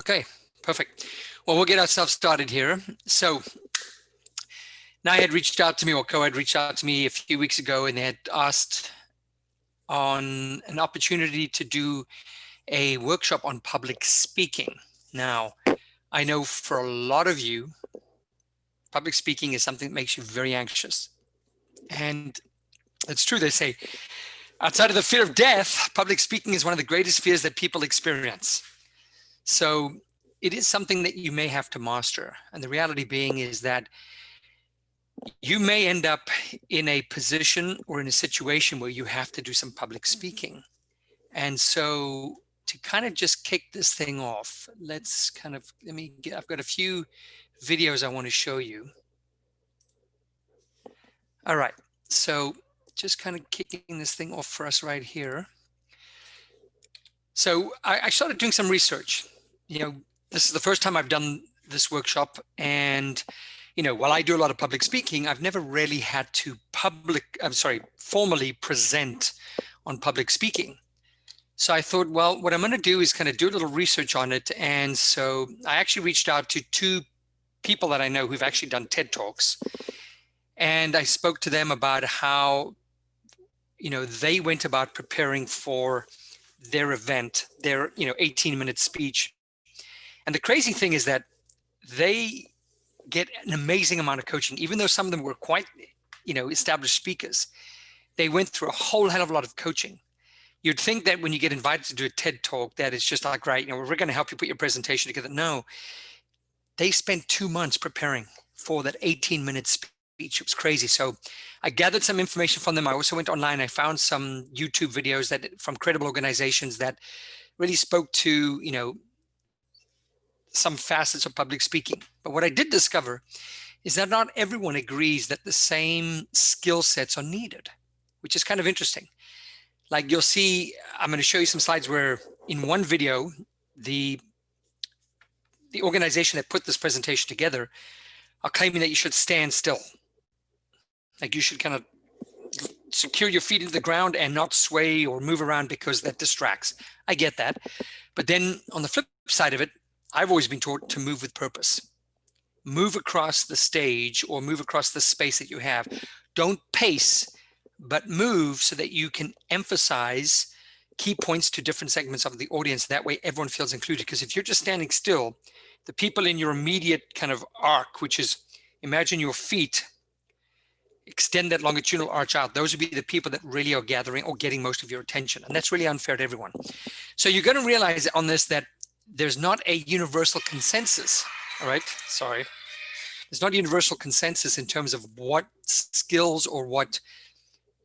Okay, perfect. Well, we'll get ourselves started here. So Nai had reached out to me, or Co had reached out to me a few weeks ago, and they had asked on an opportunity to do a workshop on public speaking. Now, I know for a lot of you, public speaking is something that makes you very anxious. And it's true, they say, outside of the fear of death, public speaking is one of the greatest fears that people experience. So it is something that you may have to master. And the reality being is that you may end up in a position or in a situation where you have to do some public speaking. And so to kind of just kick this thing off, I've got a few videos I want to show you. All right, so just kind of kicking this thing off for us right here. So I started doing some research. This is the first time I've done this workshop, and while I do a lot of public speaking, I've never really had to formally present on public speaking. So I thought, well, what I'm going to do is kind of do a little research on it. And so I actually reached out to two people that I know who've actually done TED Talks. And I spoke to them about how, they went about preparing for their event, their, 18-minute speech. And the crazy thing is that they get an amazing amount of coaching, even though some of them were quite, established speakers. They went through a whole hell of a lot of coaching. You'd think that when you get invited to do a TED Talk, that it's just like, right, we're going to help you put your presentation together. No, they spent 2 months preparing for that 18-minute speech. It was crazy. So I gathered some information from them. I also went online. I found some YouTube videos from credible organizations that really spoke to, some facets of public speaking. But what I did discover is that not everyone agrees that the same skill sets are needed, which is kind of interesting. Like you'll see, I'm going to show you some slides where in one video, the organization that put this presentation together are claiming that you should stand still. Like you should kind of secure your feet into the ground and not sway or move around because that distracts. I get that. But then on the flip side of it, I've always been taught to move with purpose. Move across the stage or move across the space that you have. Don't pace, but move so that you can emphasize key points to different segments of the audience. That way everyone feels included. Because if you're just standing still, the people in your immediate kind of arc, which is imagine your feet, extend that longitudinal arch out. Those would be the people that really are gathering or getting most of your attention. And that's really unfair to everyone. So you're going to realize on this that there's not a universal consensus. All right. Sorry. There's not a universal consensus in terms of what skills or what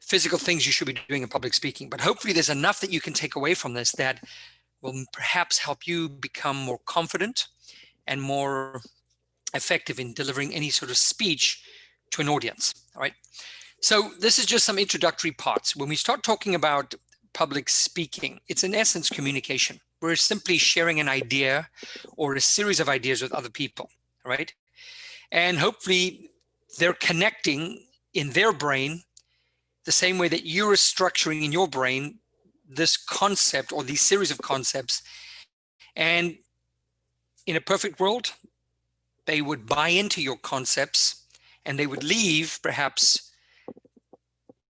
physical things you should be doing in public speaking. But hopefully there's enough that you can take away from this that will perhaps help you become more confident and more effective in delivering any sort of speech to an audience. All right. So this is just some introductory parts. When we start talking about public speaking, it's in essence communication. We're simply sharing an idea or a series of ideas with other people, right? And hopefully they're connecting in their brain the same way that you're structuring in your brain this concept or these series of concepts. And in a perfect world, they would buy into your concepts and they would leave perhaps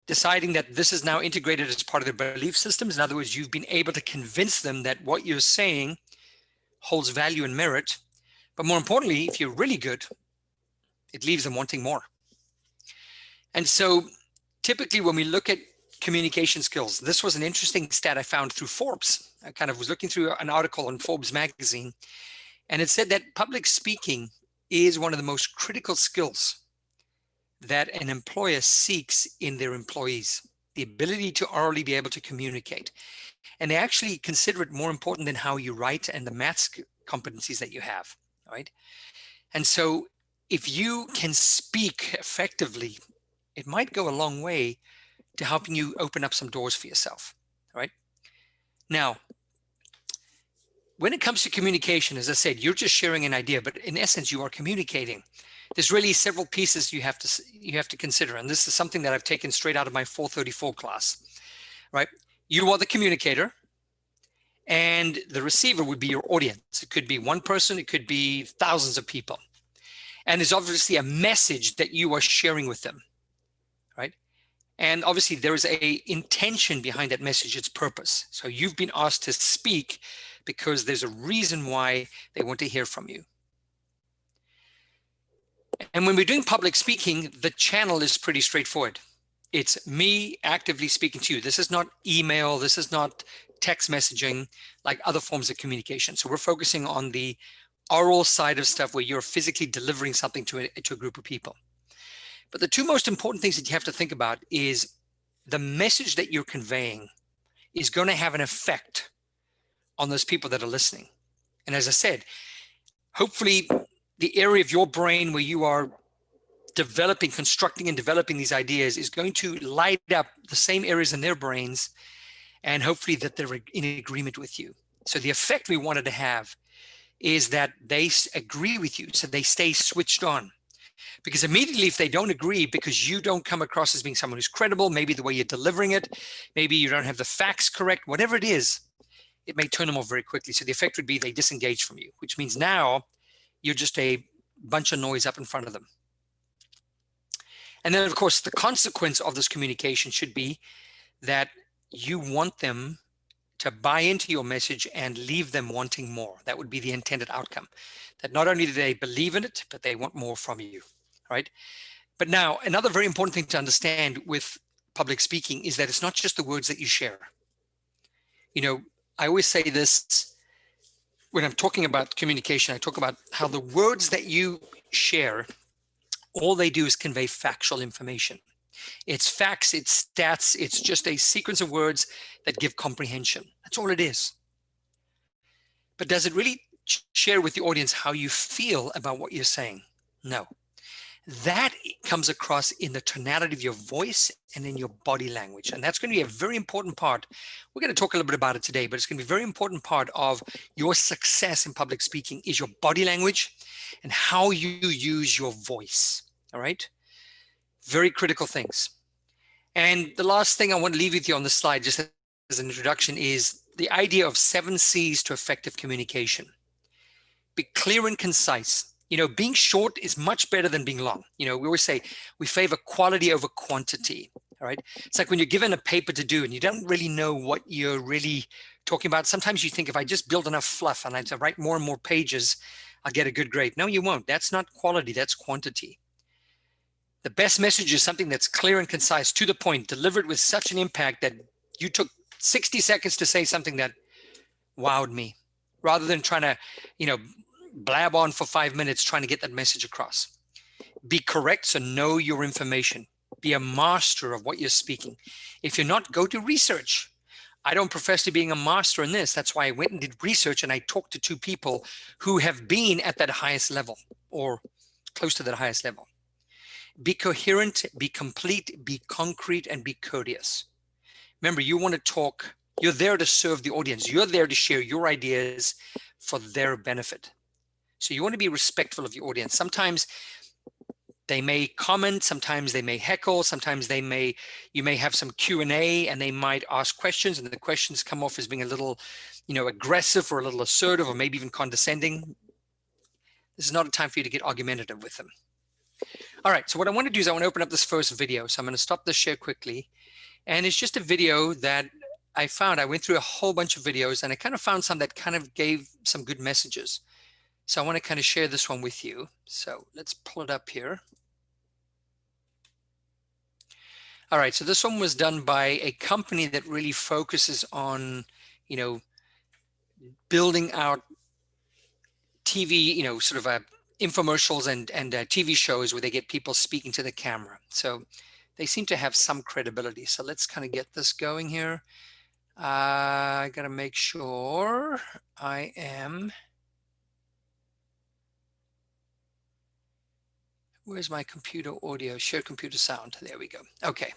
deciding that this is now integrated as part of their belief systems. In other words, you've been able to convince them that what you're saying holds value and merit. But more importantly, if you're really good, it leaves them wanting more. And so typically when we look at communication skills, this was an interesting stat I found through Forbes. I kind of was looking through an article in Forbes magazine, and it said that public speaking is one of the most critical skills that an employer seeks in their employees, the ability to orally be able to communicate. And they actually consider it more important than how you write and the maths competencies that you have, right? And so if you can speak effectively, it might go a long way to helping you open up some doors for yourself, right? Now, when it comes to communication, as I said, you're just sharing an idea, but in essence, you are communicating. There's really several pieces you have to consider. And this is something that I've taken straight out of my 434 class, right? You are the communicator and the receiver would be your audience. It could be one person, it could be thousands of people. And there's obviously a message that you are sharing with them, right? And obviously there is a intention behind that message, its purpose. So you've been asked to speak because there's a reason why they want to hear from you. And when we're doing public speaking, the channel is pretty straightforward. It's me actively speaking to you. This is not email. This is not text messaging like other forms of communication. So we're focusing on the oral side of stuff where you're physically delivering something to a group of people. But the two most important things that you have to think about is the message that you're conveying is going to have an effect on those people that are listening. And as I said, hopefully the area of your brain where you are developing, constructing and developing these ideas is going to light up the same areas in their brains, and hopefully that they're in agreement with you. So the effect we wanted to have is that they agree with you, so they stay switched on. Because immediately if they don't agree because you don't come across as being someone who's credible, maybe the way you're delivering it, maybe you don't have the facts correct, whatever it is, it may turn them off very quickly. So the effect would be they disengage from you, which means now you're just a bunch of noise up in front of them. And then, of course, the consequence of this communication should be that you want them to buy into your message and leave them wanting more. That would be the intended outcome. That not only do they believe in it, but they want more from you, right? But now, another very important thing to understand with public speaking is that it's not just the words that you share. You know, I always say this when I'm talking about communication, I talk about how the words that you share, all they do is convey factual information. It's facts, it's stats, it's just a sequence of words that give comprehension. That's all it is. But does it really share with the audience how you feel about what you're saying? No. That comes across in the tonality of your voice and in your body language. And that's going to be a very important part. We're going to talk a little bit about it today, but it's going to be a very important part of your success in public speaking is your body language and how you use your voice. All right? Very critical things. And the last thing I want to leave with you on this slide, just as an introduction, is the idea of 7 C's to effective communication. Be clear and concise. You know, being short is much better than being long. You know, we always say we favor quality over quantity. All right. It's like when you're given a paper to do and you don't really know what you're really talking about. Sometimes you think if I just build enough fluff and I write more and more pages, I'll get a good grade. No, you won't. That's not quality. That's quantity. The best message is something that's clear and concise, to the point, delivered with such an impact that you took 60 seconds to say something that wowed me, rather than trying to, you know, blab on for 5 minutes trying to get that message across. Be correct, so know your information. Be a master of what you're speaking. If you're not, go do research. I don't profess to being a master in this. That's why I went and did research and I talked to 2 people who have been at that highest level or close to that highest level. Be coherent, be complete, be concrete, and be courteous. Remember, you want to talk, you're there to serve the audience. You're there to share your ideas for their benefit. So you want to be respectful of your audience. Sometimes they may comment, sometimes they may heckle, sometimes you may have some Q&A and they might ask questions and the questions come off as being a little, you know, aggressive or a little assertive or maybe even condescending. This is not a time for you to get argumentative with them. All right, so what I want to do is I want to open up this first video. So I'm going to stop this share quickly. And it's just a video that I found. I went through a whole bunch of videos and I kind of found some that kind of gave some good messages. So I want to kind of share this one with you. So let's pull it up here. All right, so this one was done by a company that really focuses on, you know, building out TV, you know, sort of infomercials and TV shows where they get people speaking to the camera. So they seem to have some credibility. So let's kind of get this going here. I got to make sure I am. Where's my computer audio? Share computer sound. There we go. Okay.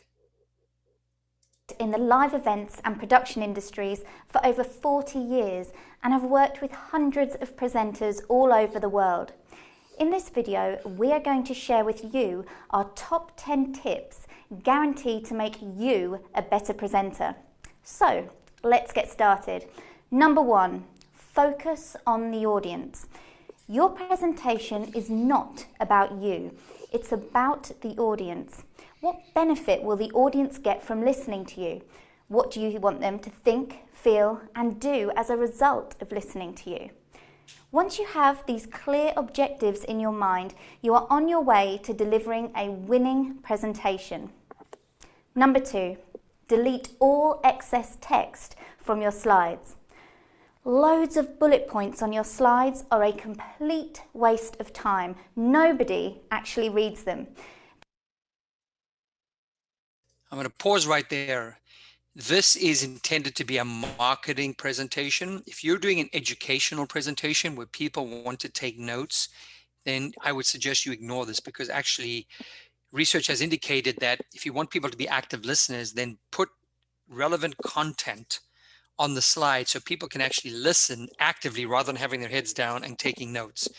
In the live events and production industries for over 40 years and have worked with hundreds of presenters all over the world. In this video, we are going to share with you our top 10 tips guaranteed to make you a better presenter. So let's get started. Number 1, focus on the audience. Your presentation is not about you, it's about the audience. What benefit will the audience get from listening to you? What do you want them to think, feel, and do as a result of listening to you? Once you have these clear objectives in your mind, you are on your way to delivering a winning presentation. Number 2, delete all excess text from your slides. Loads of bullet points on your slides are a complete waste of time. Nobody actually reads them. I'm going to pause right there. This is intended to be a marketing presentation. If you're doing an educational presentation where people want to take notes, then I would suggest you ignore this, because actually research has indicated that if you want people to be active listeners, then put relevant content on the slide so people can actually listen actively rather than having their heads down and taking notes.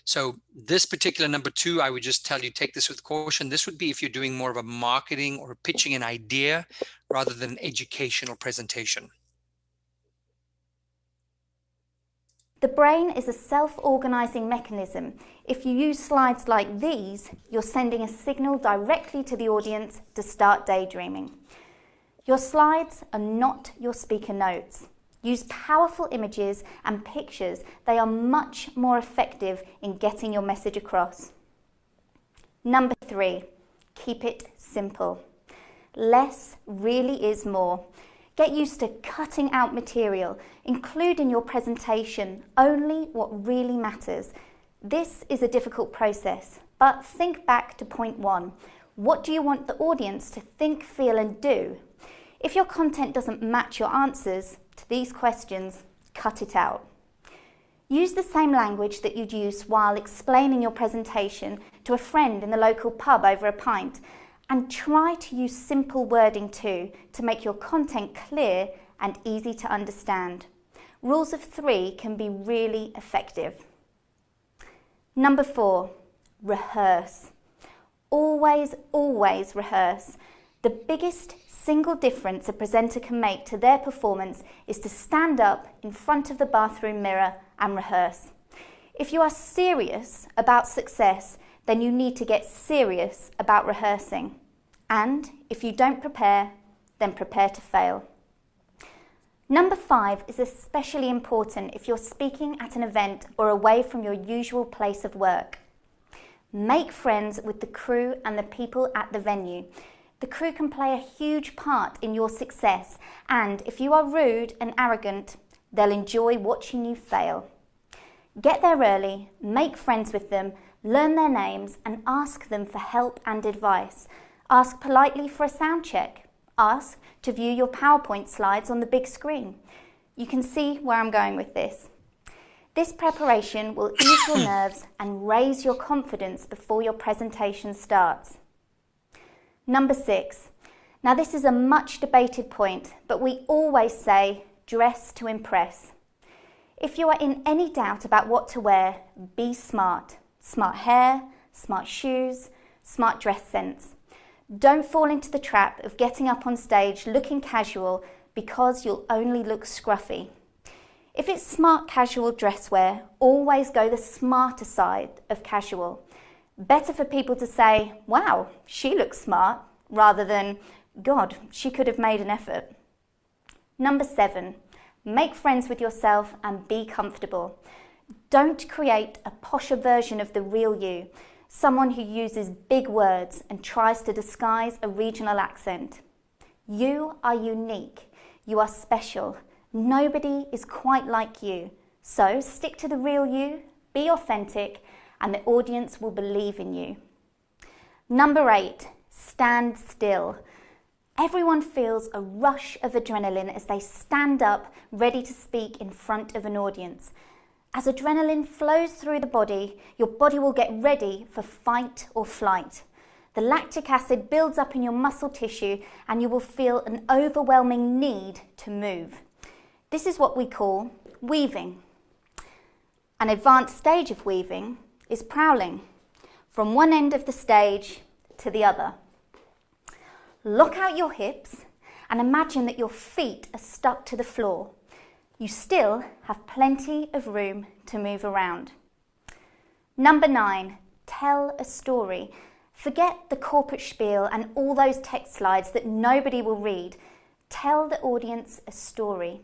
So this particular number 2, I would just tell you, take this with caution. This would be if you're doing more of a marketing or pitching an idea rather than an educational presentation. The brain is a self-organizing mechanism. If you use slides like these, you're sending a signal directly to the audience to start daydreaming. Your slides are not your speaker notes. Use powerful images and pictures. They are much more effective in getting your message across. Number 3, keep it simple. Less really is more. Get used to cutting out material. Include in your presentation only what really matters. This is a difficult process, but think back to point 1. What do you want the audience to think, feel, and do? If your content doesn't match your answers to these questions, cut it out. Use the same language that you'd use while explaining your presentation to a friend in the local pub over a pint, and try to use simple wording too to make your content clear and easy to understand. Rules of 3 can be really effective. Number 4, rehearse. Always, always rehearse. The biggest single difference a presenter can make to their performance is to stand up in front of the bathroom mirror and rehearse. If you are serious about success, then you need to get serious about rehearsing. And if you don't prepare, then prepare to fail. Number 5 is especially important if you're speaking at an event or away from your usual place of work. Make friends with the crew and the people at the venue. The crew can play a huge part in your success, and if you are rude and arrogant, they'll enjoy watching you fail. Get there early, make friends with them, learn their names, and ask them for help and advice. Ask politely for a sound check. Ask to view your PowerPoint slides on the big screen. You can see where I'm going with this. This preparation will ease your nerves and raise your confidence before your presentation starts. Number 6. Now this is a much debated point, but we always say dress to impress. If you are in any doubt about what to wear, be smart. Smart hair, smart shoes, smart dress sense. Don't fall into the trap of getting up on stage looking casual because you'll only look scruffy. If it's smart casual dress wear, always go the smarter side of casual. Better for people to say, wow, she looks smart, rather than, God, she could have made an effort. Number 7, make friends with yourself and be comfortable. Don't create a posher version of the real you, someone who uses big words and tries to disguise a regional accent. You are unique. You are special. Nobody is quite like you. So stick to the real you, be authentic, and the audience will believe in you. Number 8, stand still. Everyone feels a rush of adrenaline as they stand up, ready to speak in front of an audience. As adrenaline flows through the body, your body will get ready for fight or flight. The lactic acid builds up in your muscle tissue and you will feel an overwhelming need to move. This is what we call weaving. An advanced stage of weaving is prowling, from one end of the stage to the other. Lock out your hips and imagine that your feet are stuck to the floor. you still have plenty of room to move around. Number 9, tell a story. Forget the corporate spiel and all those text slides that nobody will read. Tell the audience a story.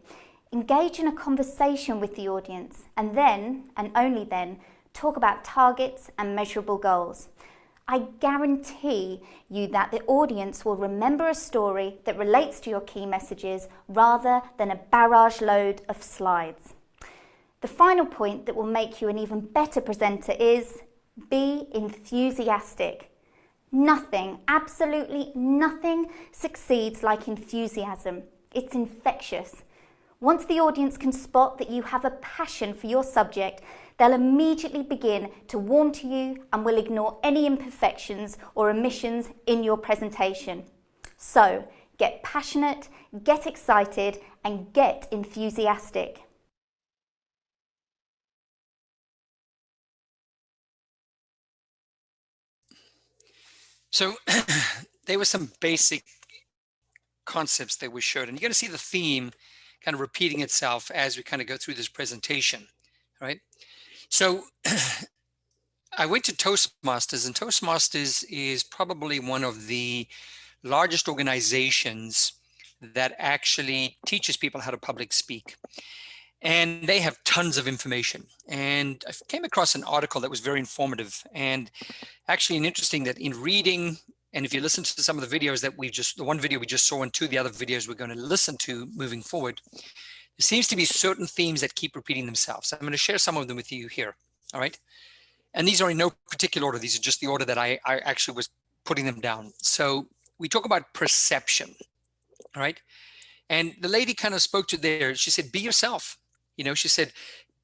Engage in a conversation with the audience, and then, and only then, talk about targets and measurable goals. I guarantee you that the audience will remember a story that relates to your key messages rather than a barrage load of slides. The final point that will make you an even better presenter is be enthusiastic. Nothing, absolutely nothing succeeds like enthusiasm. It's infectious. Once the audience can spot that you have a passion for your subject, they'll immediately begin to warm to you and will ignore any imperfections or omissions in your presentation. So, get passionate, get excited, and get enthusiastic. So there were some basic concepts that we showed, and you're going to see the theme kind of repeating itself as we kind of go through this presentation, right? So I went to Toastmasters, and Toastmasters is probably one of the largest organizations that actually teaches people how to public speak. And they have tons of information. And I came across an article that was very informative and actually interesting, that in reading, and if you listen to some of the videos that the one video we just saw and two of the other videos we're going to listen to moving forward, there seems to be certain themes that keep repeating themselves. I'm going to share some of them with you here. All right. And these are in no particular order. These are just the order that I actually was putting them down. So we talk about perception. All right. And the lady kind of spoke to there. She said, be yourself. You know, she said,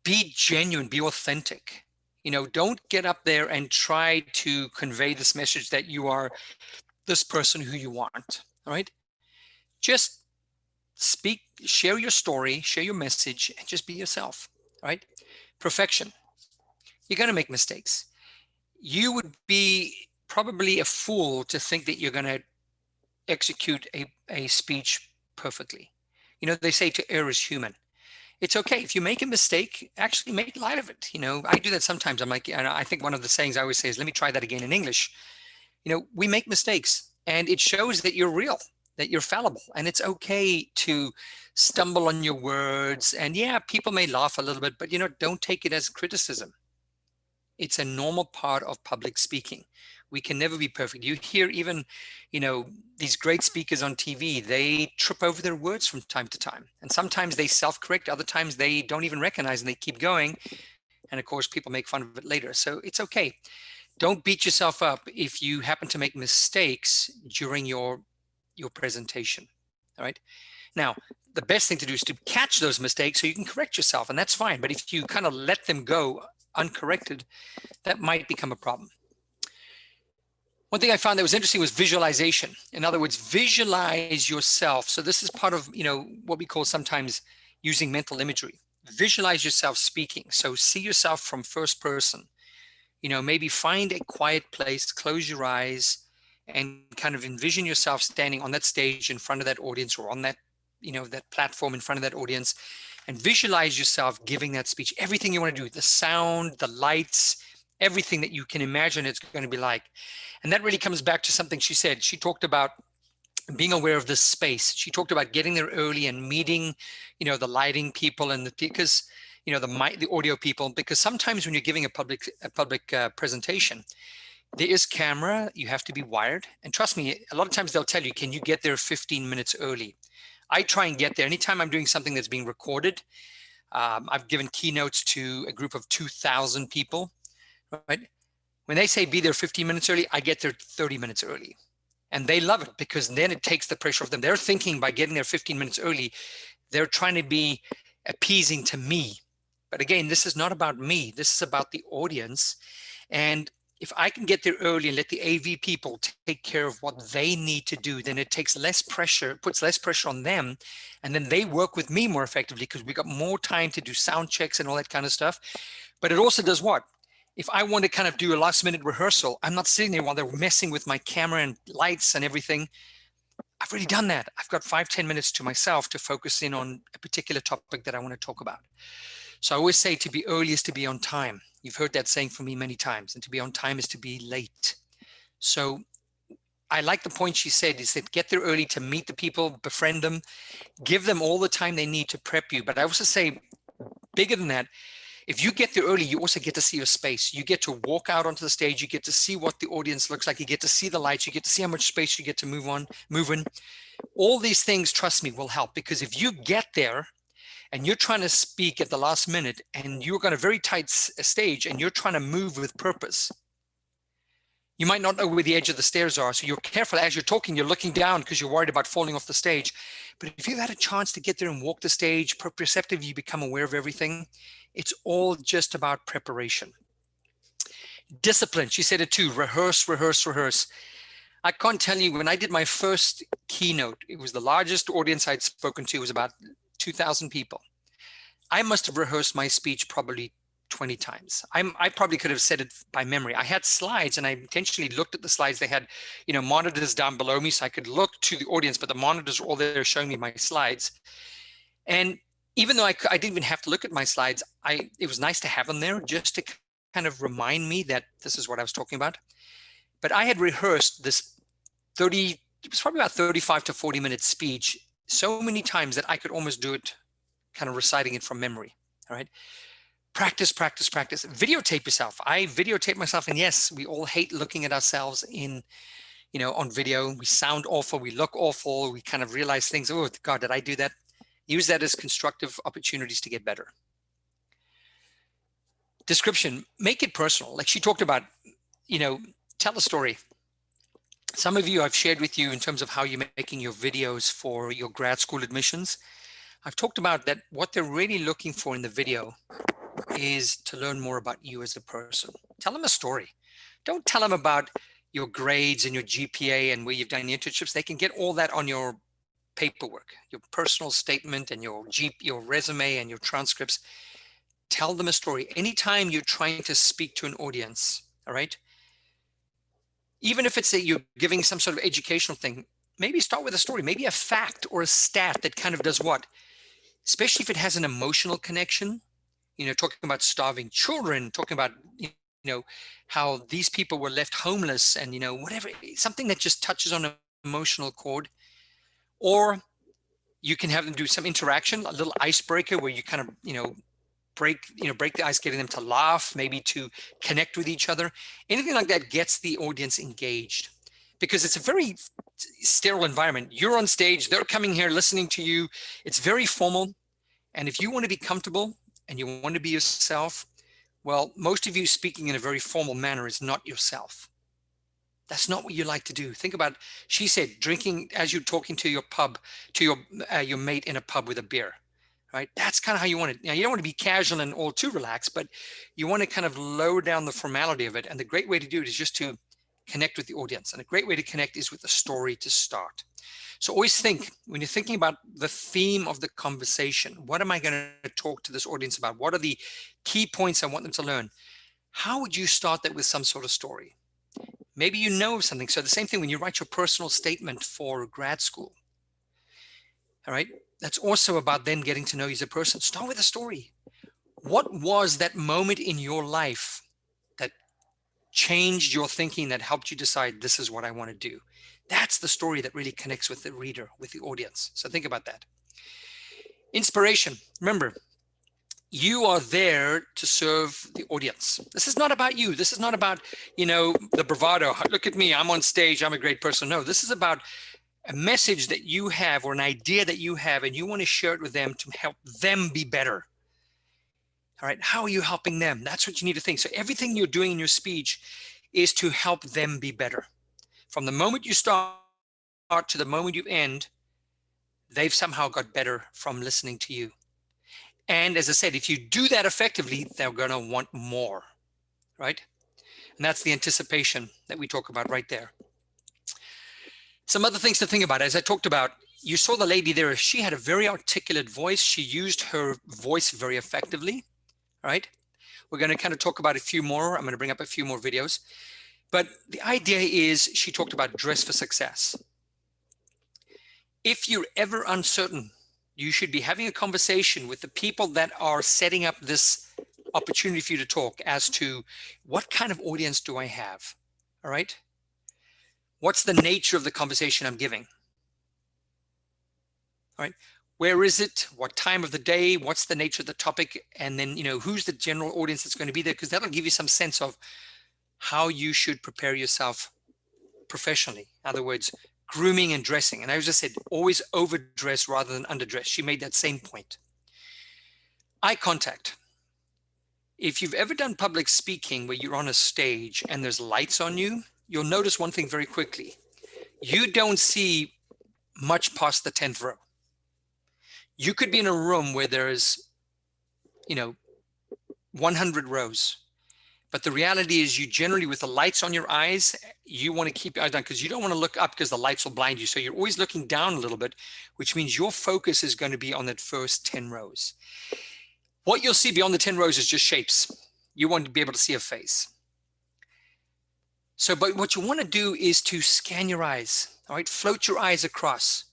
be genuine, be authentic. You know, don't get up there and try to convey this message that you are this person who you want. All right. Just speak, share your story, share your message, and just be yourself. All right. Perfection. You're going to make mistakes. You would be probably a fool to think that you're going to execute a speech perfectly. You know, they say to err is human. It's okay. If you make a mistake, actually make light of it. You know, I do that sometimes. I'm like, and I think one of the sayings I always say is, let me try that again in English. You know, we make mistakes, and it shows that you're real, that you're fallible, and it's okay to stumble on your words. And yeah, people may laugh a little bit, but, you know, don't take it as criticism. It's a normal part of public speaking. We can never be perfect. You hear even, you know, these great speakers on TV, they trip over their words from time to time. And sometimes they self-correct, other times they don't even recognize and they keep going. And of course, people make fun of it later. So it's okay. Don't beat yourself up if you happen to make mistakes during your presentation. All right. Now, the best thing to do is to catch those mistakes so you can correct yourself, and that's fine. But if you kind of let them go uncorrected, that might become a problem. One thing I found that was interesting was visualization. In other words, visualize yourself. So this is part of, you know, what we call sometimes using mental imagery. Visualize yourself speaking. So see yourself from first person. You know, maybe find a quiet place, close your eyes, and kind of envision yourself standing on that stage in front of that audience, or on that, you know, that platform in front of that audience, and visualize yourself giving that speech. Everything you want to do, the sound, the lights, everything that you can imagine it's going to be like. And that really comes back to something she said. She talked about being aware of this space. She talked about getting there early and meeting, you know, the lighting people and because, you know, the audio people, because sometimes when you're giving a public presentation, there is camera, you have to be wired. And trust me, a lot of times they'll tell you, can you get there 15 minutes early? I try and get there anytime I'm doing something that's being recorded. I've given keynotes to a group of 2,000 people, right? When they say be there 15 minutes early, I get there 30 minutes early. And they love it because then it takes the pressure off them. They're thinking by getting there 15 minutes early, they're trying to be appeasing to me. But again, this is not about me. This is about the audience. And if I can get there early and let the AV people take care of what they need to do, then it takes less pressure, puts less pressure on them. And then they work with me more effectively because we got more time to do sound checks and all that kind of stuff. But it also does what? If I want to kind of do a last minute rehearsal, I'm not sitting there while they're messing with my camera and lights and everything. I've already done that. I've got 5-10 minutes to myself to focus in on a particular topic that I want to talk about. So I always say to be early is to be on time. You've heard that saying from me many times, and to be on time is to be late. So I like the point she said is that get there early to meet the people, befriend them, give them all the time they need to prep you. But I also say bigger than that, if you get there early, you also get to see your space. You get to walk out onto the stage. You get to see what the audience looks like. You get to see the lights. You get to see how much space you get to move in. All these things, trust me, will help, because if you get there and you're trying to speak at the last minute and you've got a very tight stage and you're trying to move with purpose, you might not know where the edge of the stairs are. So you're careful as you're talking, you're looking down because you're worried about falling off the stage. But if you've had a chance to get there and walk the stage, perceptive, you become aware of everything. It's all just about preparation. Discipline, she said it too, rehearse, rehearse, rehearse. I can't tell you, when I did my first keynote, it was the largest audience I'd spoken to, it was about 2,000 people. I must have rehearsed my speech probably 20 times. I probably could have said it by memory. I had slides and I intentionally looked at the slides. They had, monitors down below me so I could look to the audience, but the monitors were all there showing me my slides. And even though I didn't even have to look at my slides, it was nice to have them there just to kind of remind me that this is what I was talking about. But I had rehearsed this it was probably about 35 to 40 minute speech so many times that I could almost do it kind of reciting it from memory. All right. Practice, practice, practice. Videotape yourself. I videotape myself, and yes, we all hate looking at ourselves on video. We sound awful, we look awful, we kind of realize things. Oh God, did I do that? Use that as constructive opportunities to get better. Description, make it personal. Like she talked about, tell a story. Some of you I've shared with you in terms of how you're making your videos for your grad school admissions. I've talked about that what they're really looking for in the video is to learn more about you as a person. Tell them a story. Don't tell them about your grades and your GPA and where you've done the internships. They can get all that on your paperwork, your personal statement and your resume and your transcripts. Tell them a story. Anytime you're trying to speak to an audience, all right? Even if it's you're giving some sort of educational thing, maybe start with a story, maybe a fact or a stat that kind of does what? Especially if it has an emotional connection, talking about starving children, talking about, how these people were left homeless and, whatever, something that just touches on an emotional chord. Or you can have them do some interaction, a little icebreaker where you kind of, break the ice, getting them to laugh, maybe to connect with each other. Anything like that gets the audience engaged, because it's a very sterile environment. You're on stage, they're coming here listening to you. It's very formal. And if you want to be comfortable and you want to be yourself, well, most of you speaking in a very formal manner is not yourself. That's not what you like to do. Think about, she said, drinking as you're talking to your your mate in a pub with a beer, right? That's kind of how you want it. Now, you don't want to be casual and all too relaxed, but you want to kind of lower down the formality of it. And the great way to do it is just to connect with the audience. And a great way to connect is with a story to start. So always think, when you're thinking about the theme of the conversation, what am I going to talk to this audience about? What are the key points I want them to learn? How would you start that with some sort of story? Maybe you know something. So the same thing when you write your personal statement for grad school. All right. That's also about then getting to know you as a person. Start with a story. What was that moment in your life that changed your thinking, that helped you decide this is what I want to do? That's the story that really connects with the reader, with the audience. So think about that. Inspiration. Remember, you are there to serve the audience. This is not about you. This is not about, the bravado. Look at me, I'm on stage, I'm a great person. No, this is about a message that you have or an idea that you have, and you want to share it with them to help them be better. All right, how are you helping them? That's what you need to think. So everything you're doing in your speech is to help them be better. From the moment you start to the moment you end, they've somehow got better from listening to you. And as I said, if you do that effectively, they're going to want more, right? And that's the anticipation that we talk about right there. Some other things to think about. As I talked about, you saw the lady there. She had a very articulate voice. She used her voice very effectively, right? We're going to kind of talk about a few more. I'm going to bring up a few more videos. But the idea is she talked about dress for success. If you're ever uncertain, you should be having a conversation with the people that are setting up this opportunity for you to talk as to what kind of audience do I have? All right. What's the nature of the conversation I'm giving? All right. Where is it? What time of the day? What's the nature of the topic? And then, who's the general audience that's going to be there? Because that'll give you some sense of how you should prepare yourself professionally. In other words, grooming and dressing. And I just said, always overdress rather than underdress. She made that same point. Eye contact. If you've ever done public speaking where you're on a stage and there's lights on you, you'll notice one thing very quickly. You don't see much past the 10th row. You could be in a room where there's, 100 rows. But the reality is you generally, with the lights on your eyes, you want to keep your eyes down because you don't want to look up because the lights will blind you. So you're always looking down a little bit, which means your focus is going to be on that first 10 rows. What you'll see beyond the 10 rows is just shapes. You want to be able to see a face. So, but what you want to do is to scan your eyes, all right? Float your eyes across.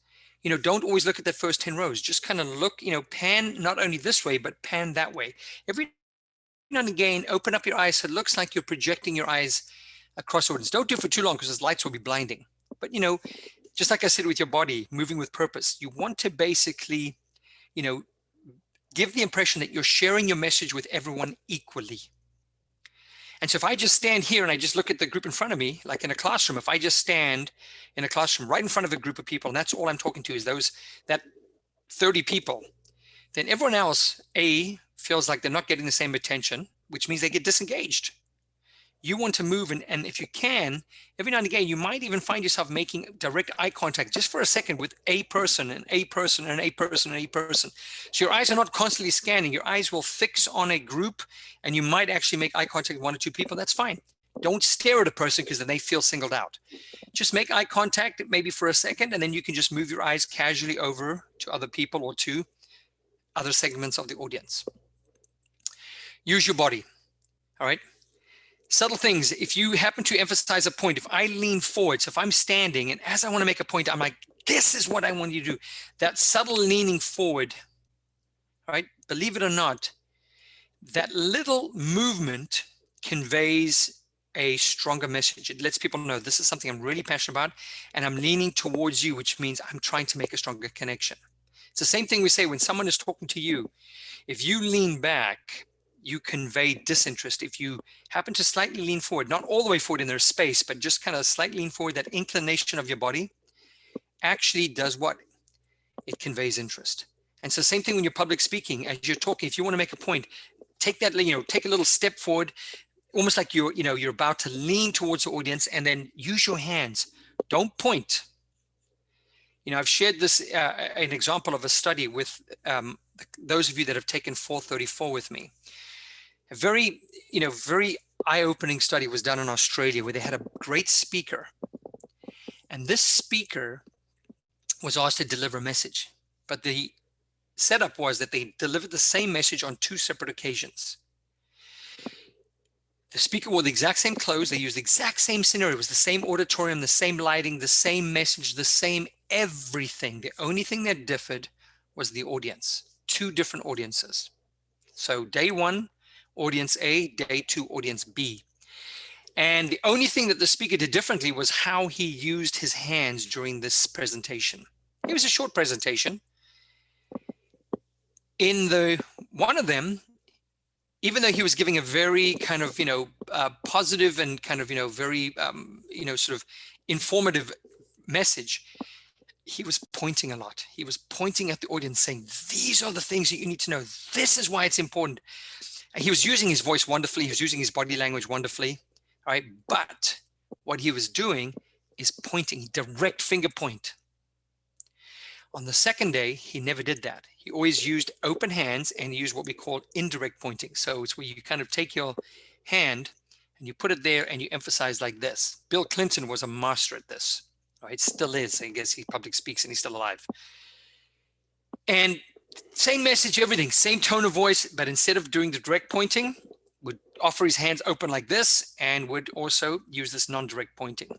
Don't always look at the first 10 rows. Just kind of look, pan not only this way, but pan that way. Every now and again, open up your eyes so it looks like you're projecting your eyes across audience. Don't do it for too long because those lights will be blinding. But, just like I said with your body, moving with purpose, you want to basically, give the impression that you're sharing your message with everyone equally. And so if I just stand here and I just look at the group in front of me, like in a classroom, if I just stand in a classroom right in front of a group of people, and that's all I'm talking to is that 30 people, then everyone else, feels like they're not getting the same attention, which means they get disengaged. You want to move, and if you can, every now and again, you might even find yourself making direct eye contact just for a second with a person and a person and a person and a person. So your eyes are not constantly scanning. Your eyes will fix on a group, and you might actually make eye contact with one or two people. That's fine. Don't stare at a person because then they feel singled out. Just make eye contact maybe for a second, and then you can just move your eyes casually over to other people or to other segments of the audience. Use your body, all right? Subtle things. If you happen to emphasize a point, if I lean forward, so if I'm standing and as I want to make a point, I'm like, this is what I want you to do. That subtle leaning forward, all right? Believe it or not, that little movement conveys a stronger message. It lets people know this is something I'm really passionate about and I'm leaning towards you, which means I'm trying to make a stronger connection. It's the same thing we say when someone is talking to you. If you lean back, you convey disinterest. If you happen to slightly lean forward, not all the way forward in their space, but just kind of slightly lean forward, that inclination of your body actually does what? It conveys interest. And so same thing when you're public speaking, as you're talking, if you want to make a point, take that, take a little step forward, almost like you're about to lean towards the audience, and then use your hands. Don't point. I've shared this, an example of a study with those of you that have taken 434 with me. A very eye-opening study was done in Australia where they had a great speaker. And this speaker was asked to deliver a message. But the setup was that they delivered the same message on two separate occasions. The speaker wore the exact same clothes. They used the exact same scenario. It was the same auditorium, the same lighting, the same message, the same everything. The only thing that differed was the audience. Two different audiences. So day one, audience A, day two, audience B. And the only thing that the speaker did differently was how he used his hands during this presentation. It was a short presentation. In one of them, even though he was giving a very kind of, positive and kind of, very, sort of informative message, he was pointing a lot. He was pointing at the audience saying, these are the things that you need to know. This is why it's important. And he was using his voice wonderfully. He was using his body language wonderfully. All right. But what he was doing is pointing, direct finger point. On the second day, he never did that. He always used open hands and used what we call indirect pointing. So it's where you kind of take your hand and you put it there and you emphasize like this. Bill Clinton was a master at this. Right? Still is. I guess he public speaks and he's still alive. And same message, everything, same tone of voice, but instead of doing the direct pointing, would offer his hands open like this and would also use this non-direct pointing.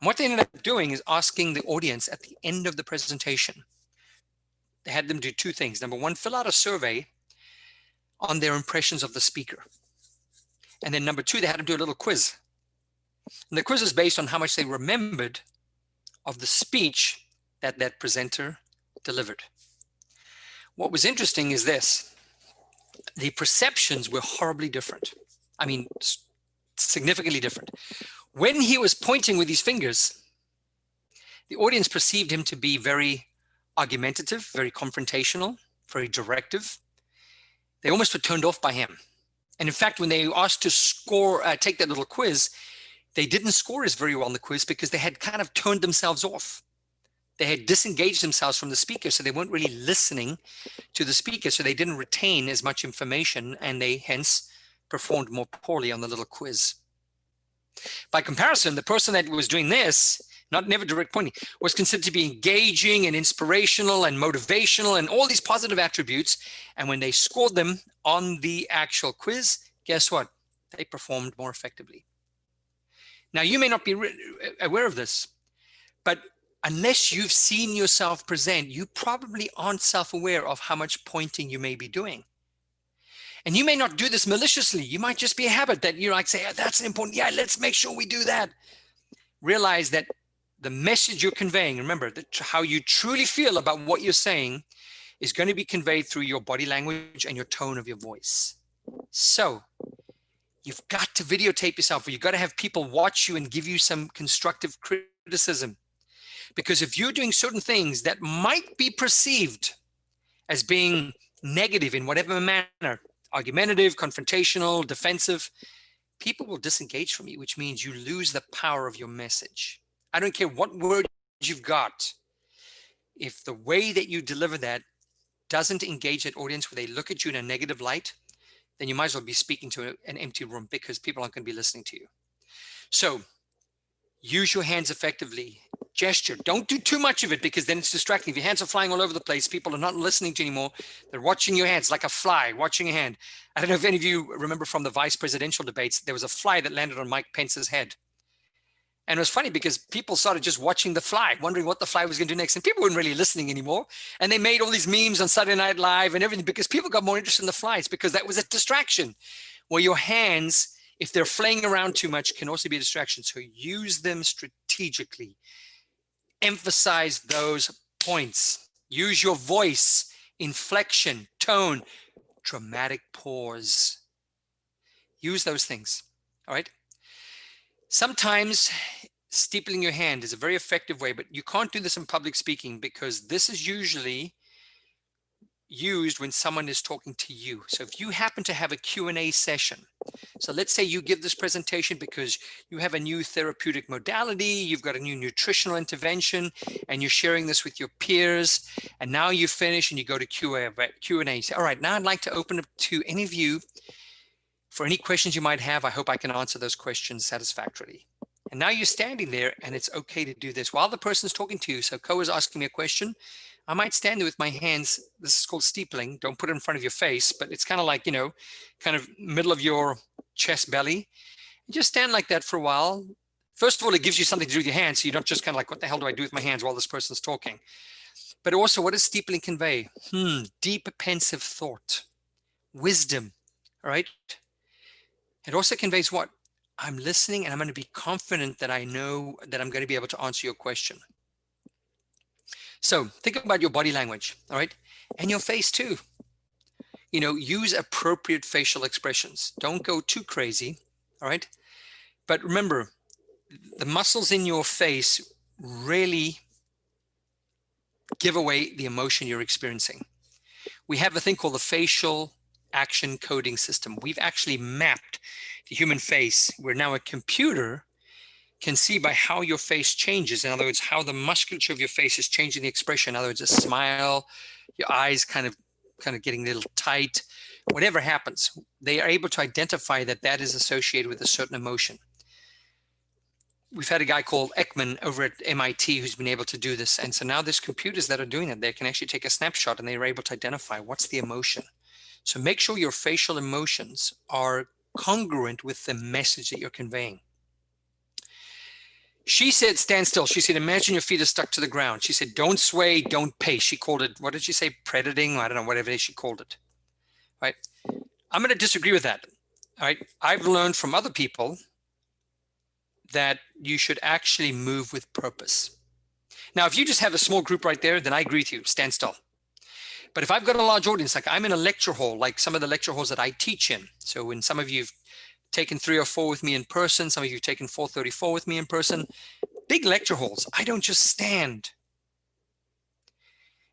And what they ended up doing is asking the audience at the end of the presentation, they had them do two things. Number one, fill out a survey on their impressions of the speaker. And then number two, they had them do a little quiz. And the quiz is based on how much they remembered of the speech that that presenter delivered. What was interesting is this: the perceptions were horribly different. I mean, significantly different. When he was pointing with his fingers, the audience perceived him to be very argumentative, very confrontational, very directive. They almost were turned off by him. And in fact, when they asked to score, take that little quiz, they didn't score as very well on the quiz because they had kind of turned themselves off. They had disengaged themselves from the speaker, so they weren't really listening to the speaker, so they didn't retain as much information, and they hence performed more poorly on the little quiz. By comparison, the person that was doing this, never direct pointing, was considered to be engaging and inspirational and motivational and all these positive attributes. And when they scored them on the actual quiz, guess what? They performed more effectively. Now, you may not be aware of this, but unless you've seen yourself present, you probably aren't self-aware of how much pointing you may be doing. And you may not do this maliciously. You might just be a habit that you like say, oh, that's important. Yeah, let's make sure we do that. Realize that the message you're conveying, remember that how you truly feel about what you're saying is going to be conveyed through your body language and your tone of your voice. So you've got to videotape yourself, or you've got to have people watch you and give you some constructive criticism. Because if you're doing certain things that might be perceived as being negative in whatever manner, argumentative, confrontational, defensive, people will disengage from you, which means you lose the power of your message. I don't care what word you've got. If the way that you deliver that doesn't engage that audience where they look at you in a negative light, then you might as well be speaking to an empty room, because people aren't going to be listening to you. So use your hands effectively. Gesture. Don't do too much of it, because then it's distracting. If your hands are flying all over the place, people are not listening to you anymore. They're watching your hands like a fly watching a hand. I don't know if any of you remember from the vice presidential debates, there was a fly that landed on Mike Pence's head. And it was funny because people started just watching the fly, wondering what the fly was going to do next. And people weren't really listening anymore. And they made all these memes on Saturday Night Live and everything because people got more interested in the flies, because that was a distraction. Where your hands, if they're flaying around too much, can also be a distraction. So use them strategically. Emphasize those points. Use your voice, inflection, tone, dramatic pause. Use those things. All right. Sometimes steepling your hand is a very effective way, but you can't do this in public speaking, because this is usually used when someone is talking to you. So if you happen to have a Q&A session, so let's say you give this presentation because you have a new therapeutic modality, you've got a new nutritional intervention, and you're sharing this with your peers, and now you finish and you go to Q&A. You say, all right, now I'd like to open up to any of you for any questions you might have. I hope I can answer those questions satisfactorily. And now you're standing there, and it's okay to do this while the person's talking to you. So Ko is asking me a question. I might stand there with my hands. This is called steepling. Don't put it in front of your face, but it's kind of like, kind of middle of your chest belly. And just stand like that for a while. First of all, it gives you something to do with your hands. So you don't just kind of like, what the hell do I do with my hands while this person's talking? But also, what does steepling convey? Deep, pensive thought, wisdom, all right? It also conveys what? I'm listening, and I'm going to be confident that I know that I'm going to be able to answer your question. So think about your body language, all right? And your face too. Use appropriate facial expressions. Don't go too crazy, all right? But remember, the muscles in your face really give away the emotion you're experiencing. We have a thing called the facial action coding system. We've actually mapped the human face, where now a computer can see by how your face changes. In other words, how the musculature of your face is changing the expression. In other words, a smile, your eyes kind of getting a little tight, whatever happens, they are able to identify that is associated with a certain emotion. We've had a guy called Ekman over at MIT who's been able to do this. And so now there's computers that are doing it. They can actually take a snapshot, and they are able to identify what's the emotion. So make sure your facial emotions are congruent with the message that you're conveying. She said, stand still. She said, imagine your feet are stuck to the ground. She said, don't sway, don't pace. She called it, what did she say? Predating? I don't know, whatever she called it. Right? I'm going to disagree with that. All right. I've learned from other people that you should actually move with purpose. Now, if you just have a small group right there, then I agree with you, stand still. But if I've got a large audience, like I'm in a lecture hall, like some of the lecture halls that I teach in. So when some of you've taken 3 or 4 with me in person, some of you have taken 434 with me in person, big lecture halls, I don't just stand.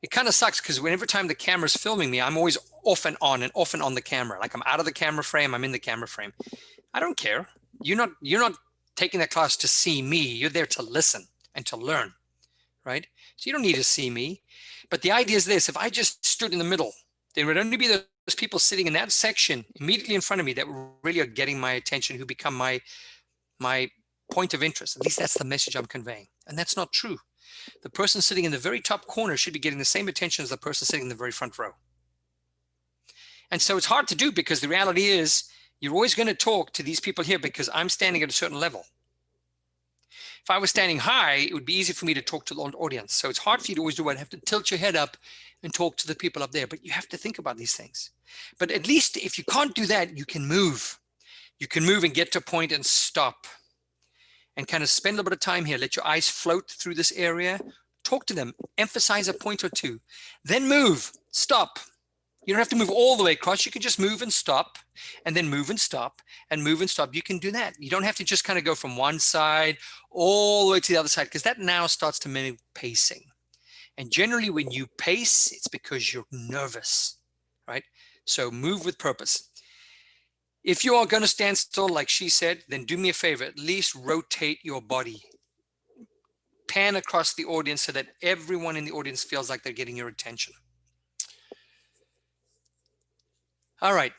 It kind of sucks because whenever time the camera's filming me, I'm always off and on the camera. Like I'm out of the camera frame, I'm in the camera frame. I don't care. You're not taking that class to see me. You're there to listen and to learn, right? So you don't need to see me. But the idea is this: if I just stood in the middle, there would only be those people sitting in that section immediately in front of me that really are getting my attention, who become my point of interest. At least that's the message I'm conveying. And that's not true. The person sitting in the very top corner should be getting the same attention as the person sitting in the very front row. And so it's hard to do, because the reality is you're always going to talk to these people here because I'm standing at a certain level. If I was standing high, it would be easy for me to talk to the audience. So it's hard for you to always do what. I have to tilt your head up and talk to the people up there. But you have to think about these things. But at least if you can't do that, you can move. You can move and get to a point and stop. And kind of spend a little bit of time here. Let your eyes float through this area. Talk to them. Emphasize a point or two. Then move. Stop. You don't have to move all the way across. You can just move and stop, and then move and stop, and move and stop. You can do that. You don't have to just kind of go from one side all the way to the other side, because that now starts to mimic pacing. And generally when you pace, it's because you're nervous, right? So move with purpose. If you are going to stand still, like she said, then do me a favor, at least rotate your body. Pan across the audience so that everyone in the audience feels like they're getting your attention. All right,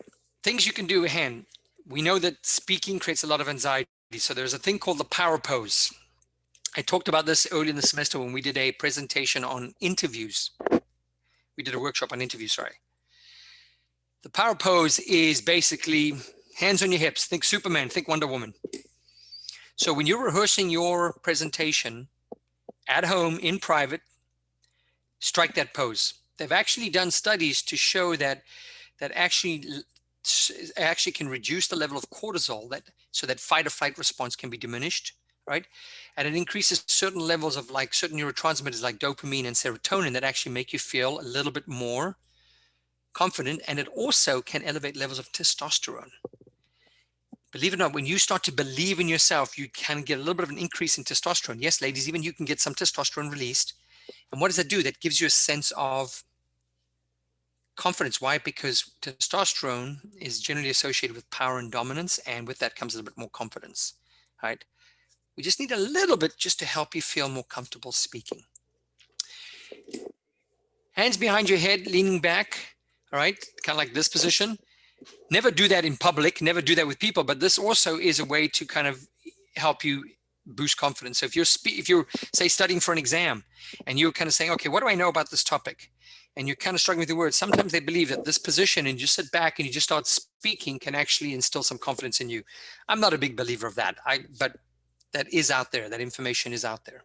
things you can do again. We know that speaking creates a lot of anxiety. So there's a thing called the power pose. I talked about this early in the semester when we did a presentation on interviews. We did a workshop on interviews, sorry. The power pose is basically hands on your hips. Think Superman, think Wonder Woman. So when you're rehearsing your presentation at home in private, strike that pose. They've actually done studies to show that actually can reduce the level of cortisol, so that fight or flight response can be diminished, right? And it increases certain levels of like certain neurotransmitters like dopamine and serotonin that actually make you feel a little bit more confident. And it also can elevate levels of testosterone. Believe it or not, when you start to believe in yourself, you can get a little bit of an increase in testosterone. Yes, ladies, even you can get some testosterone released. And what does that do? That gives you a sense of confidence. Why? Because testosterone is generally associated with power and dominance, and with that comes a little bit more confidence, right? We just need a little bit just to help you feel more comfortable speaking. Hands behind your head, leaning back, all right? Kind of like this position. Never do that in public, never do that with people, but this also is a way to kind of help you boost confidence. So if you're say studying for an exam and you're kind of saying, okay, what do I know about this topic? And you're kind of struggling with the words. Sometimes they believe that this position and you sit back and you just start speaking can actually instill some confidence in you. I'm not a big believer of that, but that is out there. That information is out there.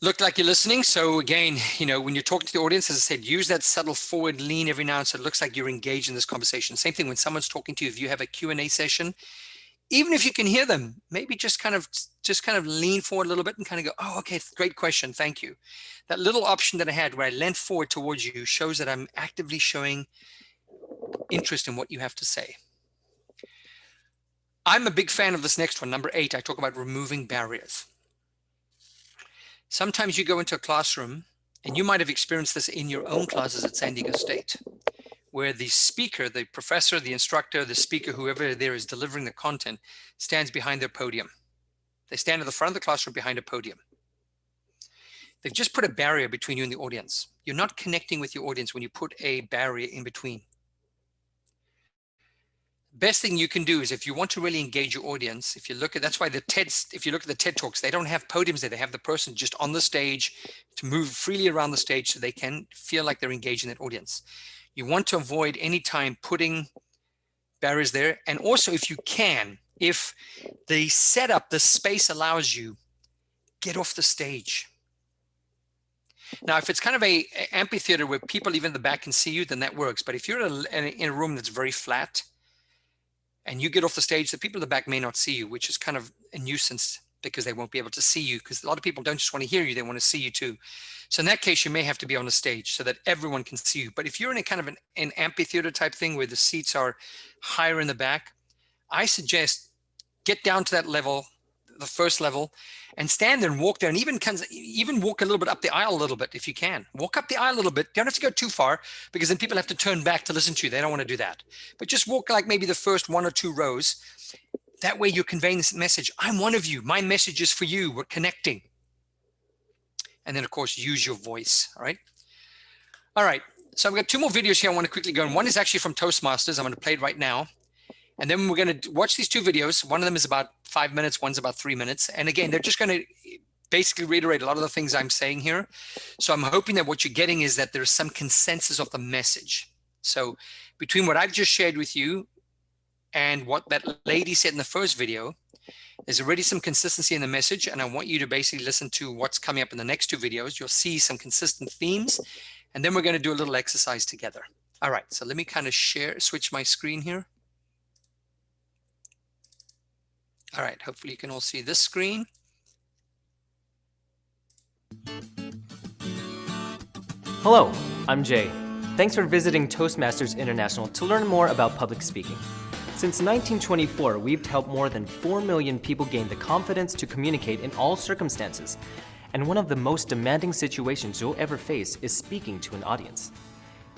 Look like you're listening. So again, when you're talking to the audience, as I said, use that subtle forward lean every now and then so it looks like you're engaged in this conversation. Same thing when someone's talking to you. If you have a Q&A session, even if you can hear them, maybe just kind of lean forward a little bit and kind of go, oh, okay, great question, thank you. That little option that I had where I leant forward towards you shows that I'm actively showing interest in what you have to say. I'm a big fan of this next one, number 8. I talk about removing barriers. Sometimes you go into a classroom, and you might have experienced this in your own classes at San Diego State, where the speaker, the professor, the instructor, the speaker, whoever there is delivering the content, stands behind their podium. They stand at the front of the classroom behind a podium. They've just put a barrier between you and the audience. You're not connecting with your audience when you put a barrier in between. Best thing you can do is, if you want to really engage your audience, if you look at, that's why if you look at the TED Talks, they don't have podiums there. They have the person just on the stage to move freely around the stage so they can feel like they're engaging that audience. You want to avoid any time putting barriers there. And also, if you can, If the setup, the space allows you, get off the stage. Now, if it's kind of a amphitheater where people even in the back can see you, then that works. But if you're in a room that's very flat and you get off the stage, the people in the back may not see you, which is kind of a nuisance because they won't be able to see you, because a lot of people don't just want to hear you, they want to see you too. So in that case, you may have to be on the stage so that everyone can see you. But if you're in a kind of an amphitheater type thing where the seats are higher in the back, I suggest get down to that level, the first level, and stand there and walk there, and even walk a little bit up the aisle a little bit if you can. Walk up the aisle a little bit. You don't have to go too far, because then people have to turn back to listen to you. They don't want to do that. But just walk like maybe the first 1 or 2 rows. That way you're conveying this message. I'm one of you. My message is for you. We're connecting. And then, of course, use your voice. All right. All right. So I've got 2 more videos here I want to quickly go. And one is actually from Toastmasters. I'm going to play it right now. And then we're going to watch these 2 videos. One of them is about 5 minutes. One's about 3 minutes. And again, they're just going to basically reiterate a lot of the things I'm saying here. So I'm hoping that what you're getting is that there's some consensus of the message. So between what I've just shared with you and what that lady said in the first video, there's already some consistency in the message. And I want you to basically listen to what's coming up in the next 2 videos. You'll see some consistent themes. And then we're going to do a little exercise together. All right. So let me kind of switch my screen here. All right, hopefully you can all see this screen. Hello, I'm Jay. Thanks for visiting Toastmasters International to learn more about public speaking. Since 1924, we've helped more than 4 million people gain the confidence to communicate in all circumstances. And one of the most demanding situations you'll ever face is speaking to an audience.